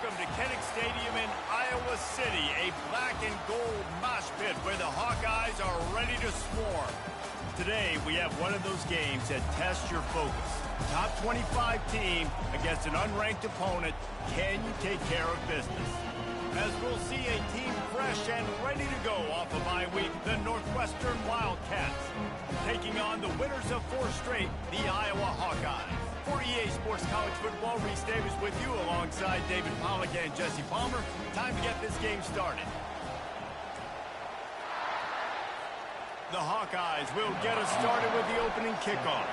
Welcome to Kinnick Stadium in Iowa City, a black and gold mosh pit where the Hawkeyes are ready to swarm. Today, we have one of those games that tests your focus. Top 25 team against an unranked opponent. Can you take care of business? As we'll see a team fresh and ready to go off a bye week, the Northwestern Wildcats. Taking on the winners of 4 straight, the Iowa Hawkeyes. For EA Sports College Football, Reese Davis with you alongside David Pollack and Jesse Palmer. Time to get this game started. The Hawkeyes will get us started with the opening kickoff.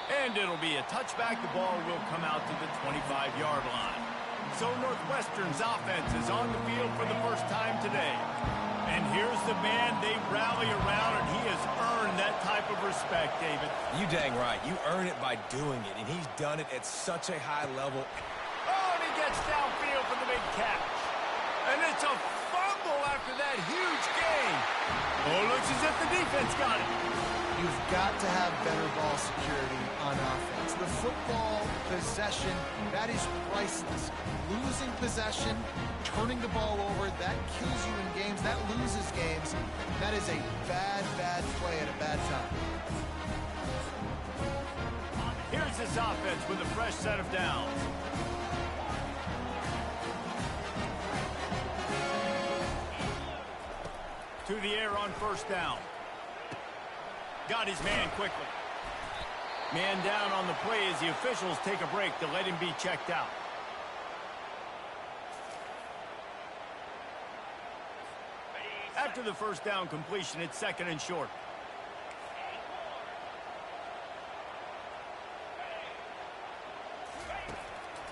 And it'll be a touchback. The ball will come out to the 25-yard line. So Northwestern's offense is on the field for the first time today. And here's the man they rally around, and he has earned that type of respect, David. You dang right. You earn it by doing it, and he's done it at such a high level. Oh, and he gets downfield for the big catch. And it's a fumble after that huge gain. Oh, looks as if the defense got it. You've got to have better ball security on offense. The football possession, that is priceless. Losing possession, turning the ball over, that kills you in games, that loses games. That is a bad, bad play at a bad time. Here's this offense with a fresh set of downs. To the air on first down. Got his man quickly. Man down on the play as the officials take a break to let him be checked out. After the first down completion, it's 2nd and short.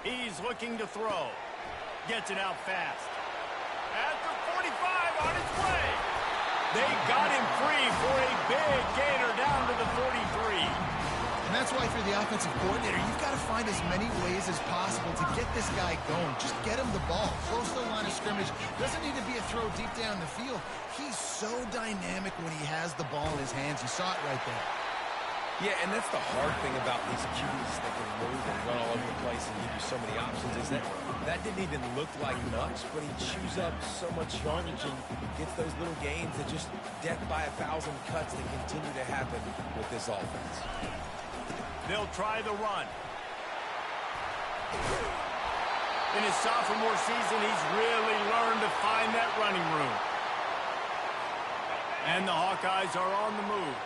He's looking to throw. Gets it out fast. At the 45 on its way. They got him free for a big gainer down to the 43. And that's why if you're the offensive coordinator, you've got to find as many ways as possible to get this guy going. Just get him the ball. Close to the line of scrimmage. Doesn't need to be a throw deep down the field. He's so dynamic when he has the ball in his hands. You saw it right there. Yeah, and that's the hard thing about these QBs that can move and run all over the place and give you so many options is that didn't even look like much, but he chews up so much yardage and gets those little gains that just death by 1,000 cuts that continue to happen with this offense. They'll try the run. In his sophomore season, he's really learned to find that running room. And the Hawkeyes are on the move.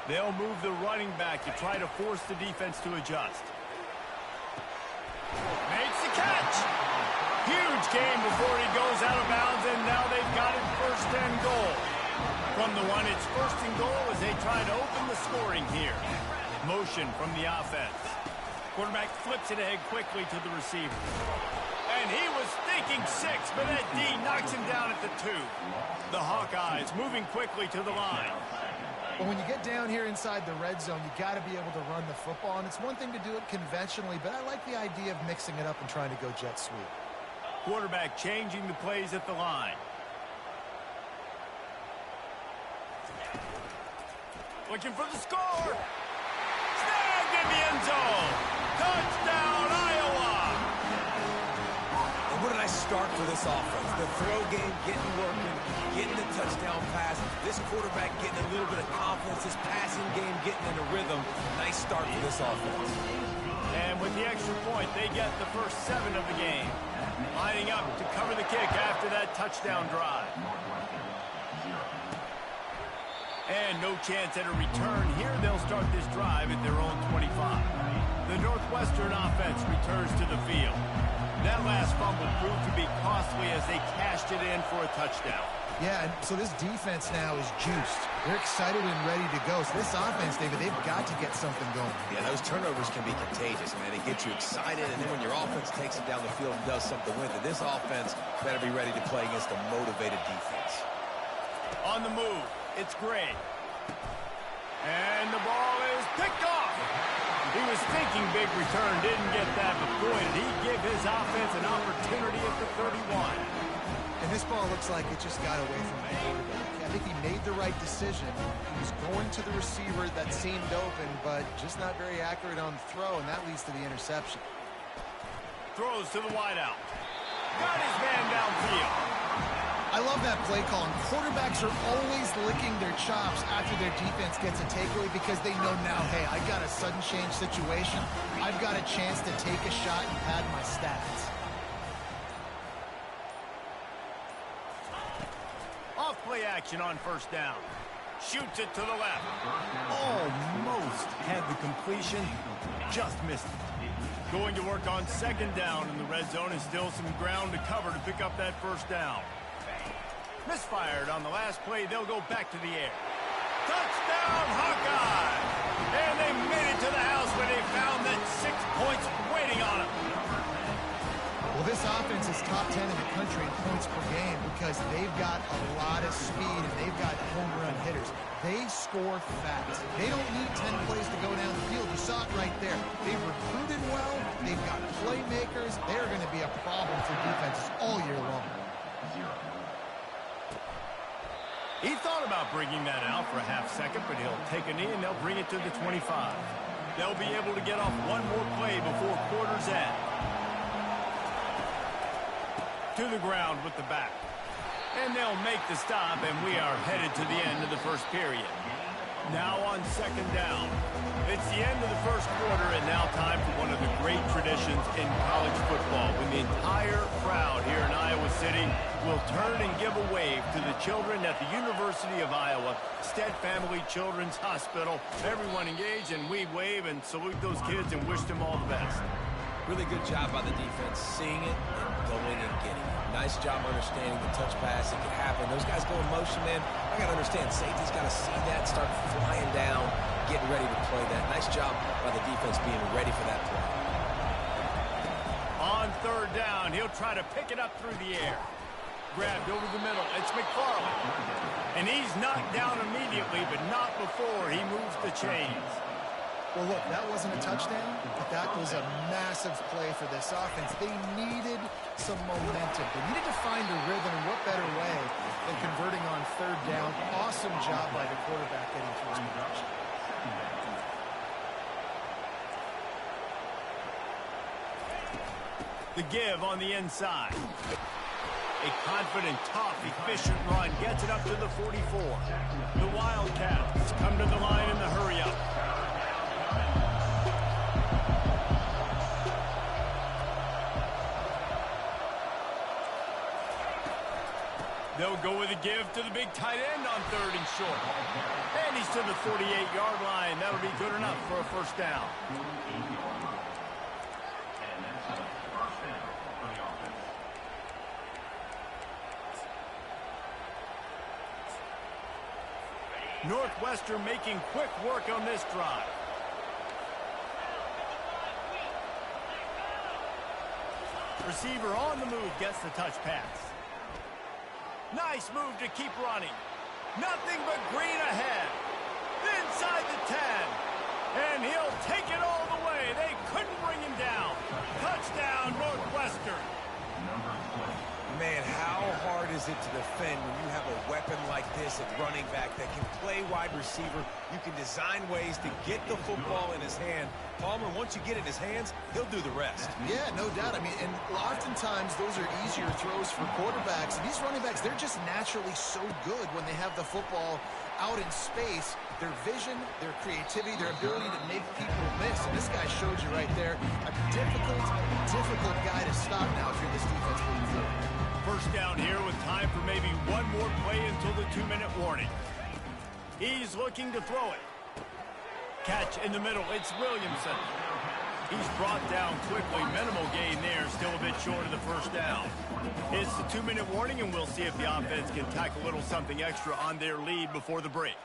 They'll move the running back to try to force the defense to adjust. Makes the catch. Huge gain before he goes out of bounds, and now they've got it 1st and goal. From the 1, it's 1st and goal as they try to open the scoring here. Motion from the offense. Quarterback flips it ahead quickly to the receiver. And he was thinking 6, but that D knocks him down at the 2. The Hawkeyes moving quickly to the line. But when you get down here inside the red zone, you got to be able to run the football. And it's one thing to do it conventionally, but I like the idea of mixing it up and trying to go jet sweep. Quarterback changing the plays at the line. Looking for the score. Snagged in the end zone. Touchdown, Iowa. And what did I start for this offense? The throw game getting working, getting the touchdown pass. This quarterback getting a little bit of confidence. This passing game getting in a rhythm. Nice start for this offense. And with the extra point, they get the first 7 of the game. Lining up to cover the kick after that touchdown drive. And no chance at a return here. They'll start this drive at their own 25. The Northwestern offense returns to the field. That last fumble proved to be costly as they cashed it in for a touchdown. Yeah, and so this defense now is juiced. They're excited and ready to go. So this offense, David, they've got to get something going. Yeah, those turnovers can be contagious, man. It gets you excited, and then when your offense takes it down the field and does something with it, this offense better be ready to play against a motivated defense. On the move, it's Gray. And the ball is picked off. He was thinking big return, didn't get that, but boy, did he give his offense an opportunity at the 31. And this ball looks like it just got away from the quarterback. I think he made the right decision. He was going to the receiver that seemed open, but just not very accurate on the throw, and that leads to the interception. Throws to the wideout. Got his man downfield. I love that play call. And quarterbacks are always licking their chops after their defense gets a takeaway because they know now, hey, I got a sudden change situation. I've got a chance to take a shot and pad my stats. Off play action on first down. Shoots it to the left. Almost had the completion. Just missed it. Going to work on second down in the red zone, and still some ground to cover to pick up that first down. Misfired on the last play. They'll go back to the air. Touchdown, Hawkeye! And they made it to the house when they found that 6 points waiting on them. Well, this offense is top 10 in the country in points per game because they've got a lot of speed and they've got home run hitters. They score fast. They don't need 10 plays to go down the field. You saw it right there. They've recruited well. They've got playmakers. They're going to be a problem for defenses all year long. He thought about bringing that out for a half second, but he'll take a knee and they'll bring it to the 25. They'll be able to get off one more play before quarter's end. To the ground with the back. And they'll make the stop, and we are headed to the end of the first period. Now on second down. It's the end of the first quarter, and now time for one of the great traditions in college football, when the entire crowd here in Iowa City will turn and give a wave to the children at the University of Iowa, Stead Family Children's Hospital. Everyone engaged, and we wave and salute those kids and wish them all the best. Really good job by the defense, seeing it and going and getting it. Nice job understanding the touch pass. It can happen. Those guys go in motion, man. I got to understand, safety's got to see that, start flying down, getting ready to play that. Nice job by the defense being ready for that play. On third down, he'll try to pick it up through the air. Grabbed over the middle. It's McFarland. And he's knocked down immediately, but not before he moves the chains. Well, look, that wasn't a touchdown, but that was a massive play for this offense. They needed some momentum. They needed to find a rhythm, and what better way than converting on third down. Awesome job by the quarterback getting through his production. The give on the inside. A confident, tough, efficient run gets it up to the 44. The Wildcats come to the line in the hurry-up. They'll go with a give to the big tight end on third and short. And he's to the 48-yard line. That'll be good enough for a first down. Northwestern making quick work on this drive. Receiver on the move gets the touch pass. Nice move to keep running. Nothing but green ahead. Inside the 10. And he'll take it all the way. They couldn't bring him down. Touchdown, Northwestern. Man, how hard is it to defend when you have a weapon like this at running back that can play wide receiver? You can design ways to get the football in his hand. Palmer, once you get it in his hands, he'll do the rest. Yeah, no doubt. I mean, and oftentimes those are easier throws for quarterbacks. And these running backs, they're just naturally so good when they have the football out in space. Their vision, their creativity, their ability to make people miss. And this guy showed you right there a difficult guy to stop now if you're this defense moving forward. First down here with time for maybe one more play until the 2-minute warning. He's looking to throw it. Catch in the middle. It's Williamson. He's brought down quickly. Minimal gain there. Still a bit short of the first down. It's the 2-minute warning, and we'll see if the offense can tack a little something extra on their lead before the break.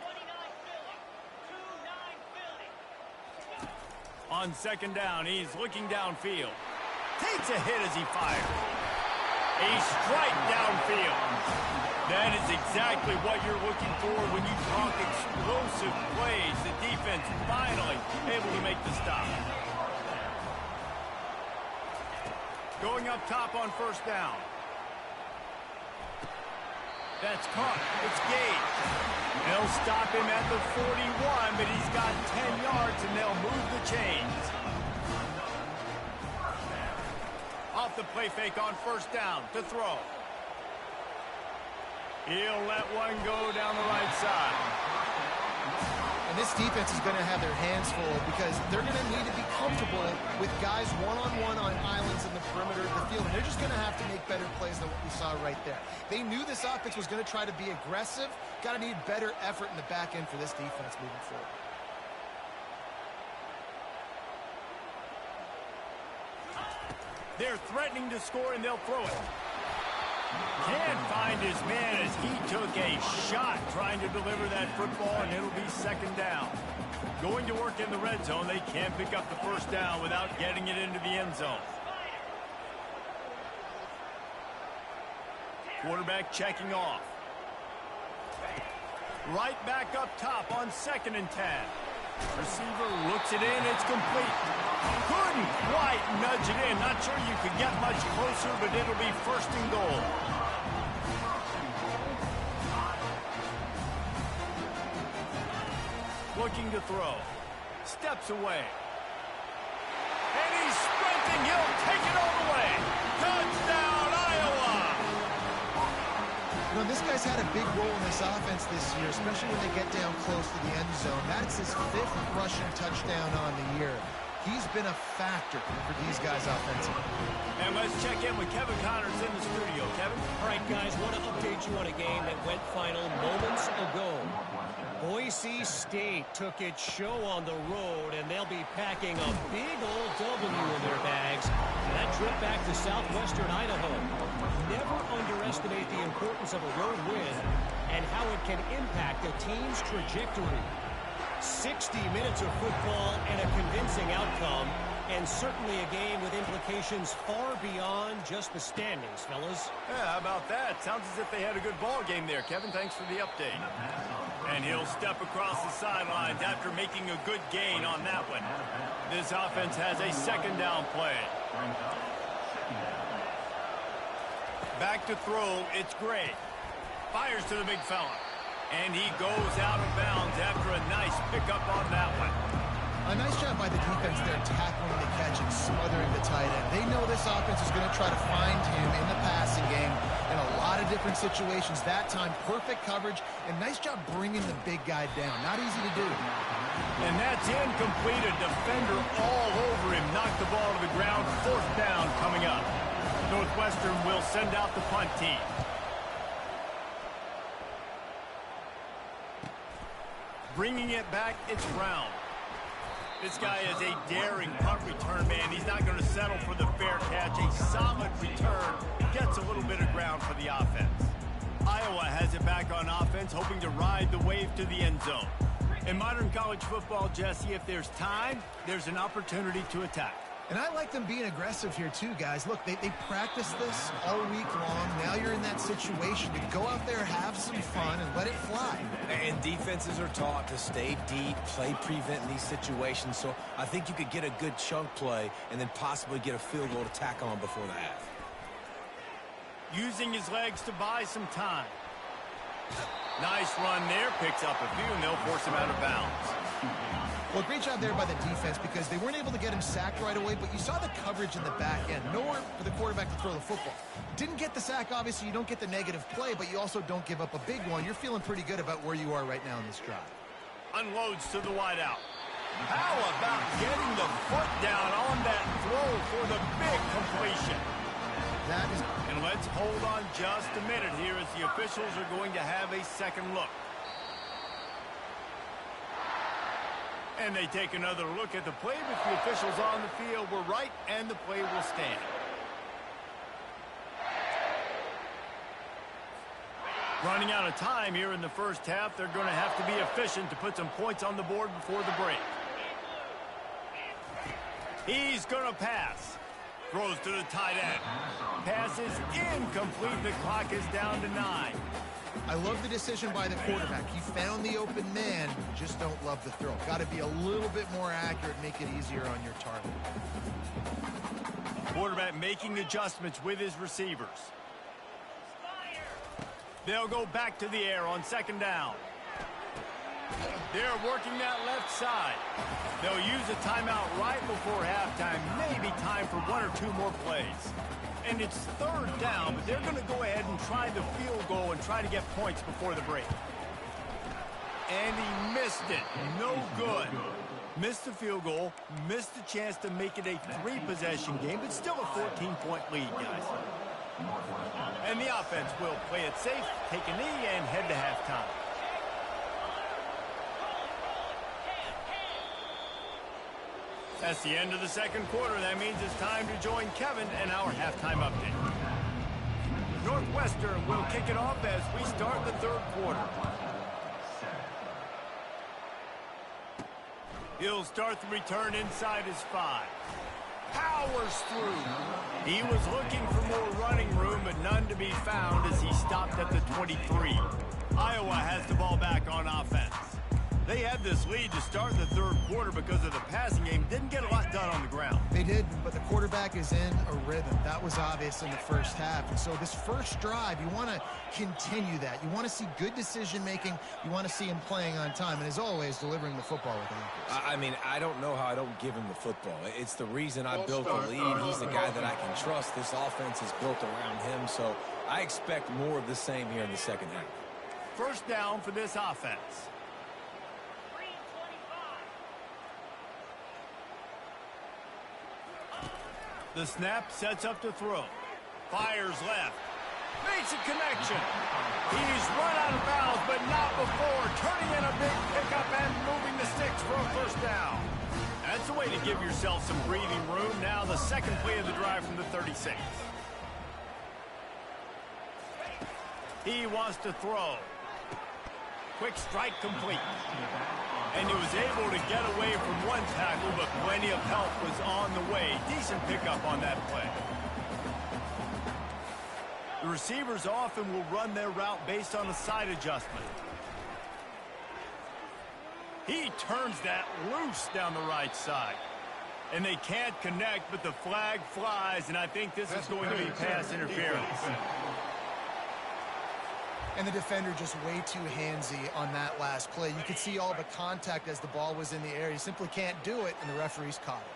On second down, he's looking downfield. Takes a hit as he fires. A strike downfield. That is exactly what you're looking for when you talk explosive plays. The defense finally able to make the stop. Going up top on first down. That's caught. It's Gage. They'll stop him at the 41, but he's got 10 yards, and they'll move the chains. Off the play fake on first down to throw. He'll let one go down the right side. And this defense is going to have their hands full because they're going to need to be comfortable with guys one-on-one on islands in the perimeter of the field. And they're just going to have to make better plays than what we saw right there. They knew this offense was going to try to be aggressive. Got to need better effort in the back end for this defense moving forward. They're threatening to score, and they'll throw it. Can't find his man as he took a shot trying to deliver that football, and it'll be second down. Going to work in the red zone, they can't pick up the first down without getting it into the end zone. Quarterback checking off. Right back up top on 2nd and 10. Receiver looks it in, it's complete. Couldn't quite nudge it in. Not sure you could get much closer, but it'll be 1st and goal. Looking to throw. Steps away. And he's sprinting. He'll take it all the way. Touchdown, Iowa! You know, this guy's had a big role in this offense this year, especially when they get down close to the end zone. That's his 5th rushing touchdown on the year. He's been a factor for these guys offensively. And let's check in with Kevin Connors in the studio. Kevin? All right, guys, want to update you on a game that went final moments ago. Boise State took its show on the road, and they'll be packing a big old W in their bags for that trip back to southwestern Idaho. Never underestimate the importance of a road win and how it can impact a team's trajectory. 60 minutes of football and a convincing outcome, and certainly a game with implications far beyond just the standings, fellas. Yeah, how about that? Sounds as if they had a good ball game there, Kevin. Thanks for the update. And he'll step across the sidelines after making a good gain on that one. This offense has a 2nd down play. Back to throw, it's Gray. Fires to the big fella. And he goes out of bounds after a nice pickup on that one. A nice job by the defense there tackling the catch and smothering the tight end. They know this offense is going to try to find him in the passing game in a lot of different situations. That time, perfect coverage, and nice job bringing the big guy down. Not easy to do. And that's incomplete. A defender all over him. Knocked the ball to the ground. 4th down coming up. Northwestern will send out the punt team. Bringing it back, it's Brown. This guy is a daring punt return man. He's not going to settle for the fair catch. A solid return. Gets a little bit of ground for the offense. Iowa has it back on offense, hoping to ride the wave to the end zone. In modern college football, Jesse, if there's time, there's an opportunity to attack. And I like them being aggressive here too, guys. Look, they practice this all week long. Now you're in that situation to go out there, have some fun, and let it fly. And defenses are taught to stay deep, play prevent in these situations. So I think you could get a good chunk play and then possibly get a field goal to tack on before the half. Using his legs to buy some time. Nice run there. Picks up a few, and they'll force him out of bounds. Well, great job there by the defense because they weren't able to get him sacked right away, but you saw the coverage in the back end. Nowhere for the quarterback to throw the football. Didn't get the sack, obviously. You don't get the negative play, but you also don't give up a big one. You're feeling pretty good about where you are right now in this drive. Unloads to the wideout. How about getting the foot down on that throw for the big completion? That is... And let's hold on just a minute here as the officials are going to have a second look. And they take another look at the play, but the officials on the field were right, and the play will stand. Running out of time here in the first half, they're going to have to be efficient to put some points on the board before the break. He's going to pass. Throws to the tight end. Pass is incomplete. The clock is down to 9. I love the decision by the quarterback. He found the open man, just don't love the throw. Got to be a little bit more accurate, make it easier on your target. Quarterback making adjustments with his receivers. They'll go back to the air on second down. They're working that left side. They'll use a timeout right before halftime. Maybe time for one or two more plays. And it's third down, but they're going to go ahead and try the field goal and try to get points before the break. And he missed it. No good. Missed the field goal, missed the chance to make it a three-possession game, but still a 14-point lead, guys. And the offense will play it safe, take a knee, and head to halftime. That's the end of the second quarter. That means it's time to join Kevin and our halftime update. Northwestern will kick it off as we start the third quarter. He'll start the return inside his 5. Powers through. He was looking for more running room, but none to be found as he stopped at the 23. Iowa has the ball back on offense. They had this lead to start the third quarter because of the passing game. Didn't get a lot done on the ground. They did, but the quarterback is in a rhythm. That was obvious in the first half. And so this first drive, you want to continue that. You want to see good decision-making. You want to see him playing on time. And as always, delivering the football with accuracy. I mean, I don't know how I don't give him the football. It's the reason I built the lead. He's the guy that I can trust. This offense is built around him. So I expect more of the same here in the second half. First down for this offense. The snap sets up to throw. Fires left. Makes a connection. He's run out of bounds, but not before. Turning in a big pickup and moving the sticks for a first down. That's a way to give yourself some breathing room. Now the second play of the drive from the 36. He wants to throw. Quick strike complete. And he was able to get away from one tackle, but plenty of help was on the way. Decent pickup on that play. The receivers often will run their route based on a side adjustment. He turns that loose down the right side. And they can't connect, but the flag flies, and I think this is going to be pass interference. And the defender just way too handsy on that last play. You could see all the contact as the ball was in the air. He simply can't do it, and the referees caught it.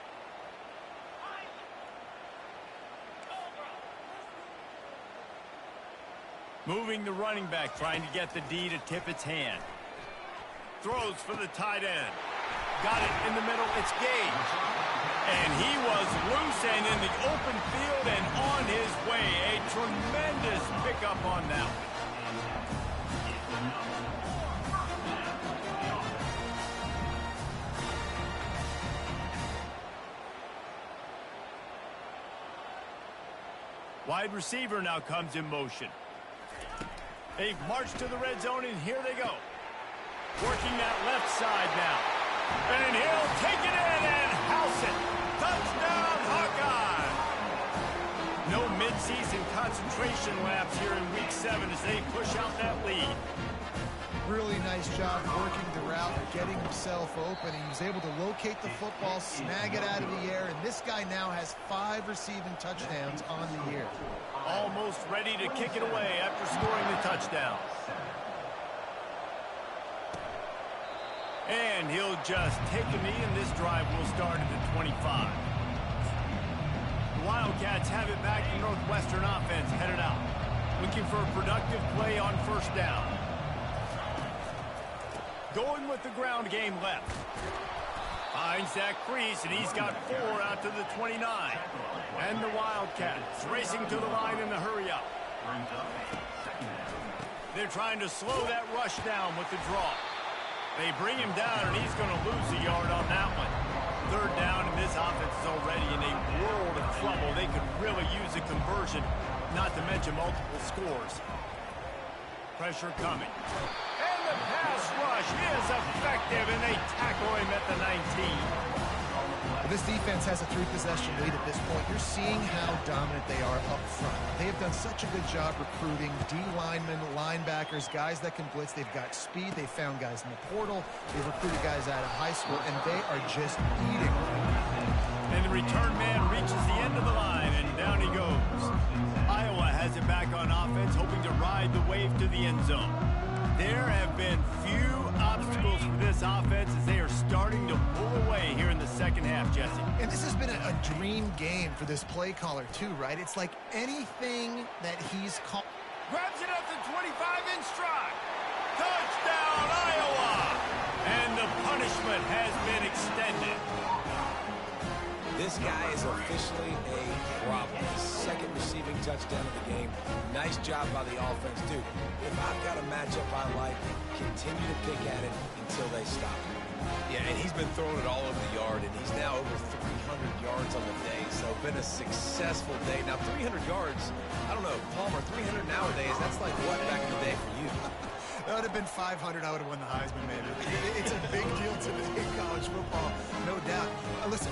Moving the running back, trying to get the D to tip its hand. Throws for the tight end. Got it in the middle. It's Gage. And he was loose and in the open field and on his way. A tremendous pickup on that one. Wide receiver now comes in motion. They march to the red zone, and here they go. Working that left side now. And he'll take it in and house it. Touchdown, Hawkeye! No midseason concentration laps here in Week 7 as they push out that lead. Really nice job working the route, getting himself open. He was able to locate the football, snag it out of the air, and this guy now has 5 receiving touchdowns on the year. Almost ready to kick it away after scoring the touchdown. And he'll just take a knee, and this drive will start at the 25. The Wildcats have it back. The Northwestern offense headed out. Looking for a productive play on first down. Going with the ground game left. Finds that crease, and he's got 4 out to the 29. And the Wildcats racing to the line in the hurry up. They're trying to slow that rush down with the draw. They bring him down, and he's going to lose a yard on that one. Third down, and this offense is already in a world of trouble. They could really use a conversion, not to mention multiple scores. Pressure coming. And the pass rush is effective, and they tackle him at the 19. This defense has a 3-possession lead at this point. You're seeing how dominant they are up front. They have done such a good job recruiting D-linemen, linebackers, guys that can blitz. They've got speed. They found guys in the portal. They've recruited guys out of high school, and they are just eating. And the return man reaches the end of the line, and down he goes. Iowa has has it back on offense, hoping to ride the wave to the end zone. There have been few obstacles for this offense as they are starting to pull away here in the second half, Jesse. And this has been a dream game for this play caller, too, right? It's like anything that he's called. Grabs it at the 25 in stride. Touchdown, Iowa! And the punishment has been extended. This guy is officially a problem. Second receiving touchdown of the game. Nice job by the offense. Dude, if I've got a matchup I like, continue to pick at it until they stop it. Yeah, and he's been throwing it all over the yard, and he's now over 300 yards on the day. So been a successful day. Now, 300 yards, I don't know, Palmer, 300 nowadays, that's like what back in the day for you? That would have been 500. I would have won the Heisman, maybe. It's a big deal today in college football, no doubt. Listen,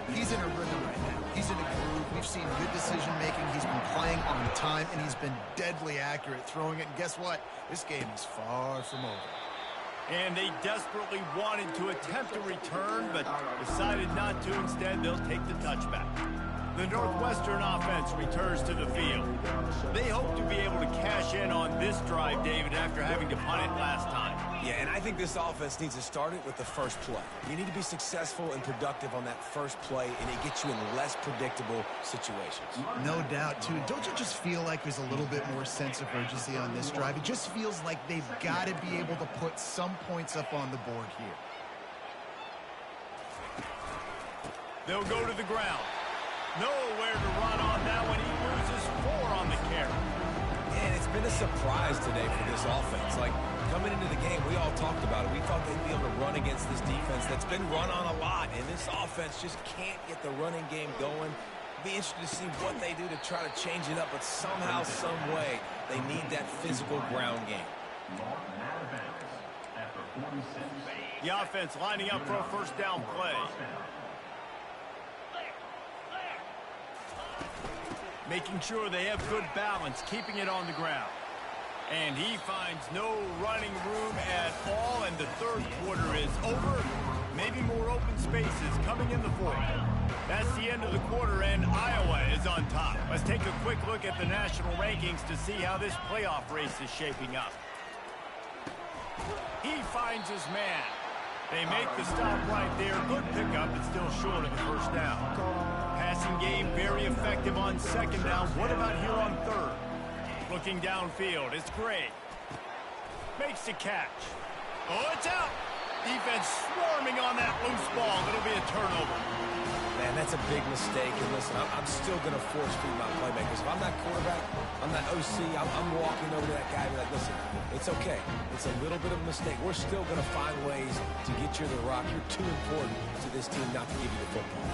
he's in a rhythm right now. He's in a groove. We've seen good decision-making. He's been playing on time, and he's been deadly accurate throwing it. And guess what? This game is far from over. And they desperately wanted to attempt a return, but decided not to. Instead, they'll take the touchback. The Northwestern offense returns to the field. They hope to be able to cash in on this drive, David, after having to punt it last time. Yeah, and I think this offense needs to start it with the first play. You need to be successful and productive on that first play, and it gets you in less predictable situations. No doubt, too. Don't you just feel like there's a little bit more sense of urgency on this drive? It just feels like they've got to be able to put some points up on the board here. They'll go to the ground. Nowhere to run on that one. He loses 4 on the carry. And it's been a surprise today for this offense. Like, coming into the game, we all talked about it. We thought they'd be able to run against this defense that's been run on a lot. And this offense just can't get the running game going. Be interested to see what they do to try to change it up. But somehow, some way, they need that physical ground game. The offense lining up for a first down play. Making sure they have good balance, keeping it on the ground. And he finds no running room at all, and the third quarter is over. Maybe more open spaces coming in the fourth. That's the end of the quarter, and Iowa is on top. Let's take a quick look at the national rankings to see how this playoff race is shaping up. He finds his man. They make the stop right there. Good pickup, but still short of the first down. Passing game very effective on second down. What about here on third? Looking downfield, it's great. Makes the catch. Oh, it's out. Defense swarming on that loose ball. It'll be a turnover. Man, that's a big mistake. And listen, I'm still going to force feed my playmakers. If I'm that quarterback, I'm that OC, I'm walking over to that guy and be like, listen, it's okay. It's a little bit of a mistake. We're still going to find ways to get you the rock. You're too important to this team not to give you the football.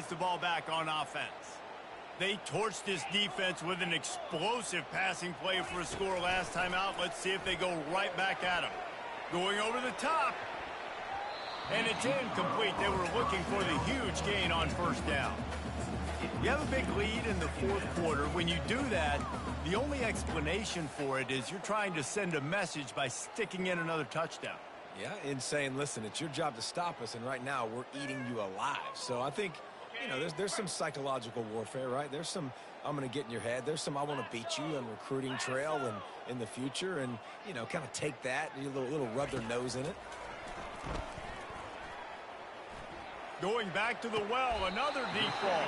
The ball back on offense. They torched this defense with an explosive passing play for a score last time out. Let's see if they go right back at him. Going over the top. And it's incomplete. They were looking for the huge gain on first down. You have a big lead in the fourth quarter. When you do that, the only explanation for it is you're trying to send a message by sticking in another touchdown. Yeah, and saying, listen, it's your job to stop us, and right now we're eating you alive. So I think, you know, there's some psychological warfare, right? There's some, I'm going to get in your head. There's some, I want to beat you on recruiting trail and in the future, and, you know, kind of take that, and a little rub their nose in it. Going back to the well, another deep ball.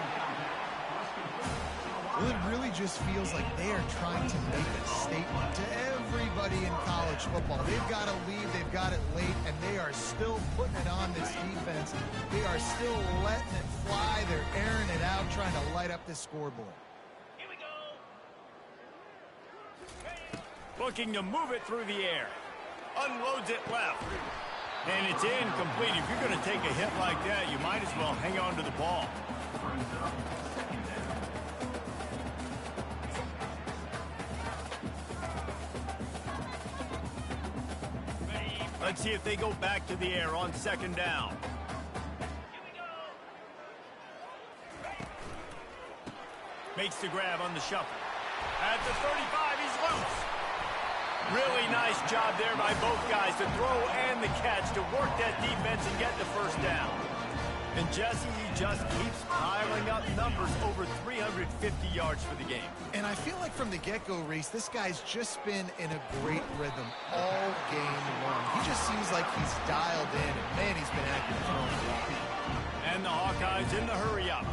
Well, it really just feels like they are trying to make a statement to everybody in college football. They've got a lead, they've got it late, and they are still putting it on this defense. They are still letting it fly. They're airing it out, trying to light up this scoreboard. Here we go. Looking to move it through the air. Unloads it left. And it's incomplete. If you're going to take a hit like that, you might as well hang on to the ball. Let's see if they go back to the air on second down. Makes the grab on the shuffle. At the 35, he's loose. Really nice job there by both guys to throw and the catch to work that defense and get the first down. And Jesse, he just keeps piling up numbers, over 350 yards for the game. And I feel like from the get-go, Reese, this guy's just been in a great rhythm all game long. He just seems like he's dialed in, and man, he's been active throwing the ball. And the Hawkeyes in the hurry-up.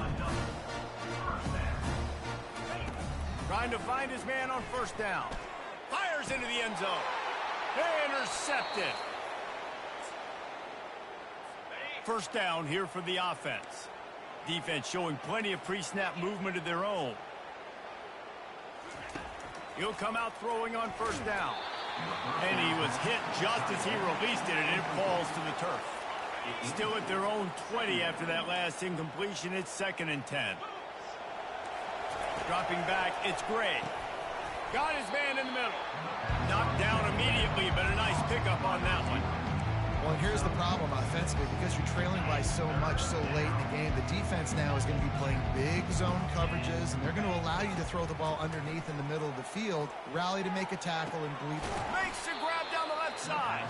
Trying to find his man on first down. Fires into the end zone. Intercepted. First down here for the offense. Defense showing plenty of pre-snap movement of their own. He'll come out throwing on first down. And he was hit just as he released it, and it falls to the turf. Still at their own 20 after that last incompletion. It's 2nd and 10. Dropping back, it's Gray. Got his man in the middle. Knocked down immediately, but a nice pickup on that one. Well, and here's the problem offensively. Because you're trailing by so much so late in the game, the defense now is going to be playing big zone coverages, and they're going to allow you to throw the ball underneath in the middle of the field, rally to make a tackle, and bleed. Makes the grab down the left side.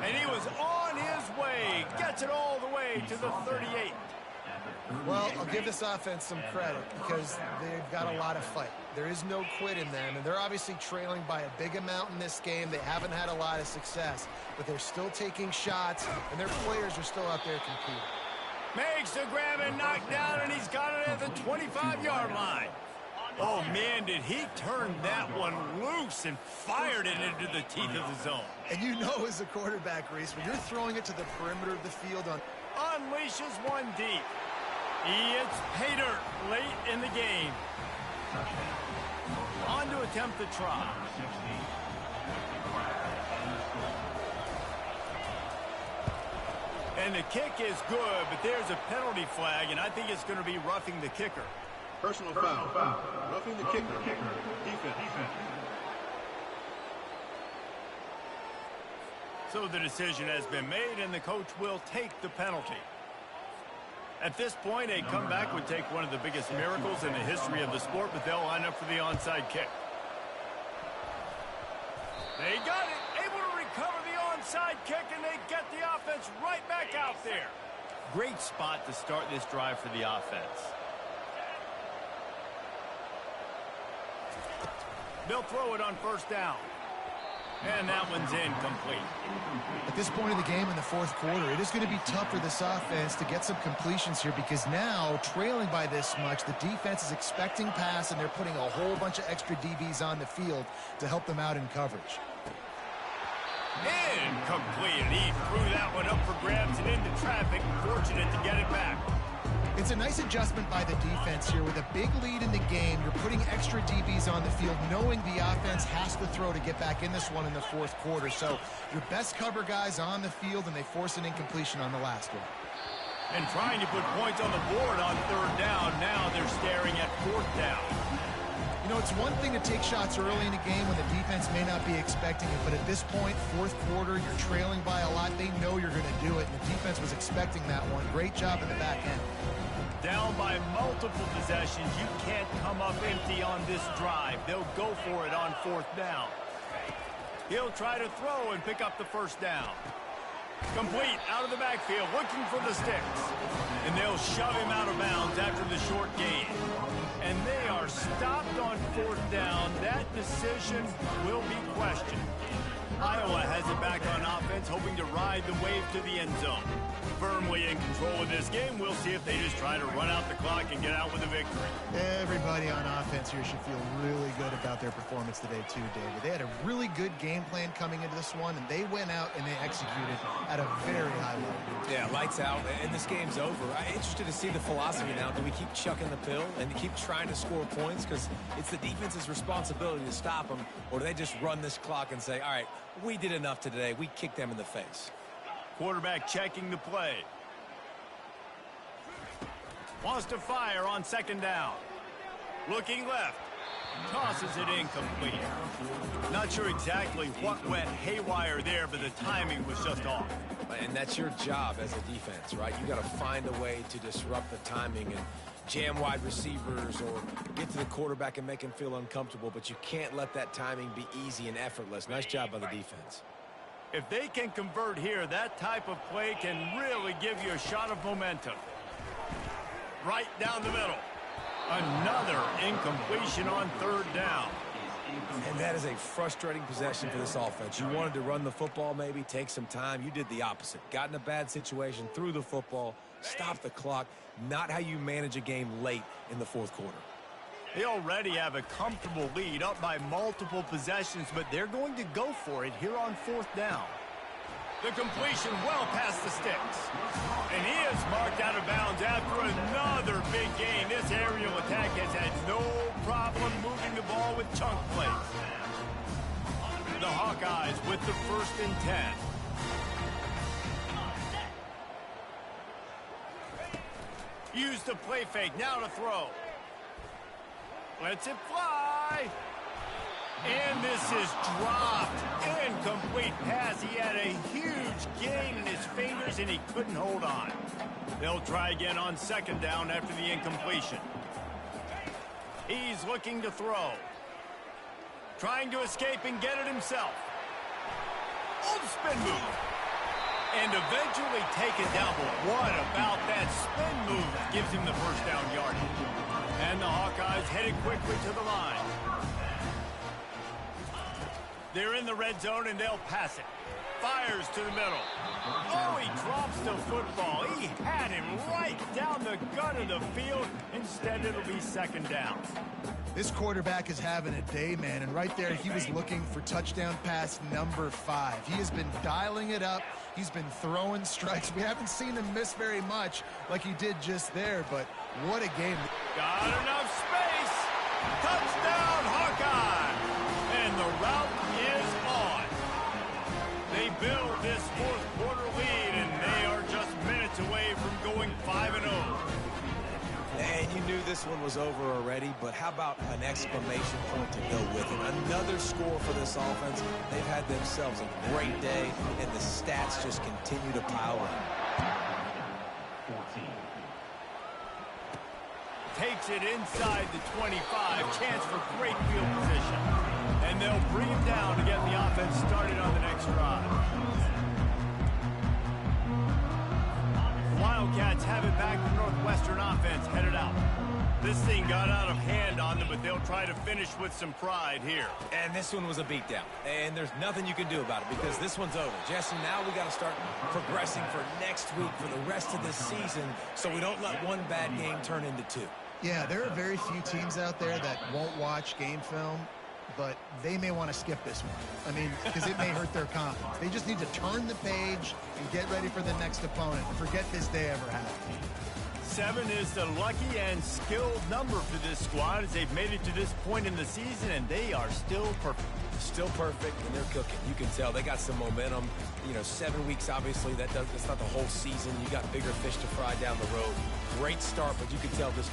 And he was on his way. Gets it all the way to the 38. Well, I'll give this offense some credit because they've got a lot of fight. There is no quit in them, and they're obviously trailing by a big amount in this game. They haven't had a lot of success, but they're still taking shots, and their players are still out there competing. Makes the grab and knock down, and he's got it at the 25-yard line. Oh, man, did he turn that one loose and fired it into the teeth of the zone. And you know as a quarterback, Reese, when you're throwing it to the perimeter of the field unleashes one deep. It's pay dirt late in the game. On to attempt the try. And the kick is good, but there's a penalty flag, and I think it's going to be roughing the kicker. Personal foul. Roughing the kicker. Defense. So the decision has been made, and the coach will take the penalty. At this point, a comeback would take one of the biggest miracles in the history of the sport, but they'll line up for the onside kick. They got it, able to recover the onside kick, and they get the offense right back out there. Great spot to start this drive for the offense. They'll throw it on first down. And that one's incomplete. At this point of the game in the fourth quarter, it is going to be tough for this offense to get some completions here because now, trailing by this much, the defense is expecting pass, and they're putting a whole bunch of extra DBs on the field to help them out in coverage. Incomplete, and he threw that one up for grabs and into traffic. Fortunate to get it back. It's a nice adjustment by the defense here. With a big lead in the game, you're putting extra DBs on the field, knowing the offense has to throw to get back in this one in the fourth quarter. So your best cover guys on the field, and they force an incompletion on the last one. And trying to put points on the board on third down. Now they're staring at fourth down. You know, it's one thing to take shots early in the game when the defense may not be expecting it, but at this point, fourth quarter, you're trailing by a lot. They know you're going to do it, and the defense was expecting that one. Great job in the back end. Down by multiple possessions. You can't come up empty on this drive. They'll go for it on fourth down. He'll try to throw and pick up the first down. Complete out of the backfield, looking for the sticks. And they'll shove him out of bounds after the short gain. And they are stopped on fourth down. That decision will be questioned. Iowa has it back on offense, hoping to ride the wave to the end zone. Firmly in control of this game. We'll see if they just try to run out the clock and get out with a victory. Everybody on offense here should feel really good about their performance today too, David. They had a really good game plan coming into this one, and they went out and they executed at a very high level. Yeah, lights out, and this game's over. I'm interested to see the philosophy now. Do we keep chucking the pill and keep trying to score points? Because it's the defense's responsibility to stop them, or do they just run this clock and say, all right, we did enough today. We kicked them in the face. Quarterback checking the play. Wants to fire on second down. Looking left. Tosses it incomplete. Not sure exactly what went haywire there, but the timing was just off. And that's your job as a defense, right? You got to find a way to disrupt the timing and jam wide receivers or get to the quarterback and make him feel uncomfortable, but you can't let that timing be easy and effortless. Nice job by the defense. If they can convert here, that type of play can really give you a shot of momentum. Right down the middle. Another incompletion on third down. And that is a frustrating possession for this offense. You wanted to run the football, maybe take some time. You did the opposite. Got in a bad situation, threw the football, stopped the clock. Not how you manage a game late in the fourth quarter. They already have a comfortable lead, up by multiple possessions, but they're going to go for it here on fourth down. The completion well past the sticks. And he is marked out of bounds after another big gain. This aerial attack has had no problem moving the ball with chunk plays. The Hawkeyes with the 1st and 10. Use the play fake, now to throw. Lets it fly. And this is dropped. Incomplete pass. He had a huge gain in his fingers, and he couldn't hold on. They'll try again on 2nd down after the incompletion. He's looking to throw. Trying to escape and get it himself. Oh, the spin move. And eventually taken down. But what about that spin move gives him the 1st down yardage? And the Hawkeyes headed quickly to the line. They're in the red zone, and they'll pass it. Fires to the middle. Oh, he drops the football. He had him right down the gut of the field. Instead, it'll be 2nd down. This quarterback is having a day, man, and right there he was looking for touchdown pass number 5. He has been dialing it up. He's been throwing strikes. We haven't seen him miss very much like he did just there, but what a game. Got enough space. Touchdown, Hawkeye. And the route is on. They build this 4th quarter lead, and they are just minutes away from going 5-0. And you knew this one was over already, but how about an exclamation point to go with it? Another score for this offense. They've had themselves a great day, and the stats just continue to pile up. 14. Takes it inside the 25. Chance for great field position. And they'll bring him down to get the offense started on the next drive. The Wildcats have it back. The Northwestern offense headed out. This thing got out of hand on them, but they'll try to finish with some pride here. And this one was a beatdown. And there's nothing you can do about it because this one's over. Jesse, now we got to start progressing for next week, for the rest of this season, so we don't let one bad game turn into 2. Yeah, there are very few teams out there that won't watch game film, but they may want to skip this one. I mean, because it may hurt their confidence. They just need to turn the page and get ready for the next opponent and forget this day ever happened. 7 is the lucky and skilled number for this squad as they've made it to this point in the season, and they are still perfect. Still perfect, and they're cooking. You can tell they got some momentum. You know, 7 weeks, obviously, that's not the whole season. You got bigger fish to fry down the road. Great start, but you can tell this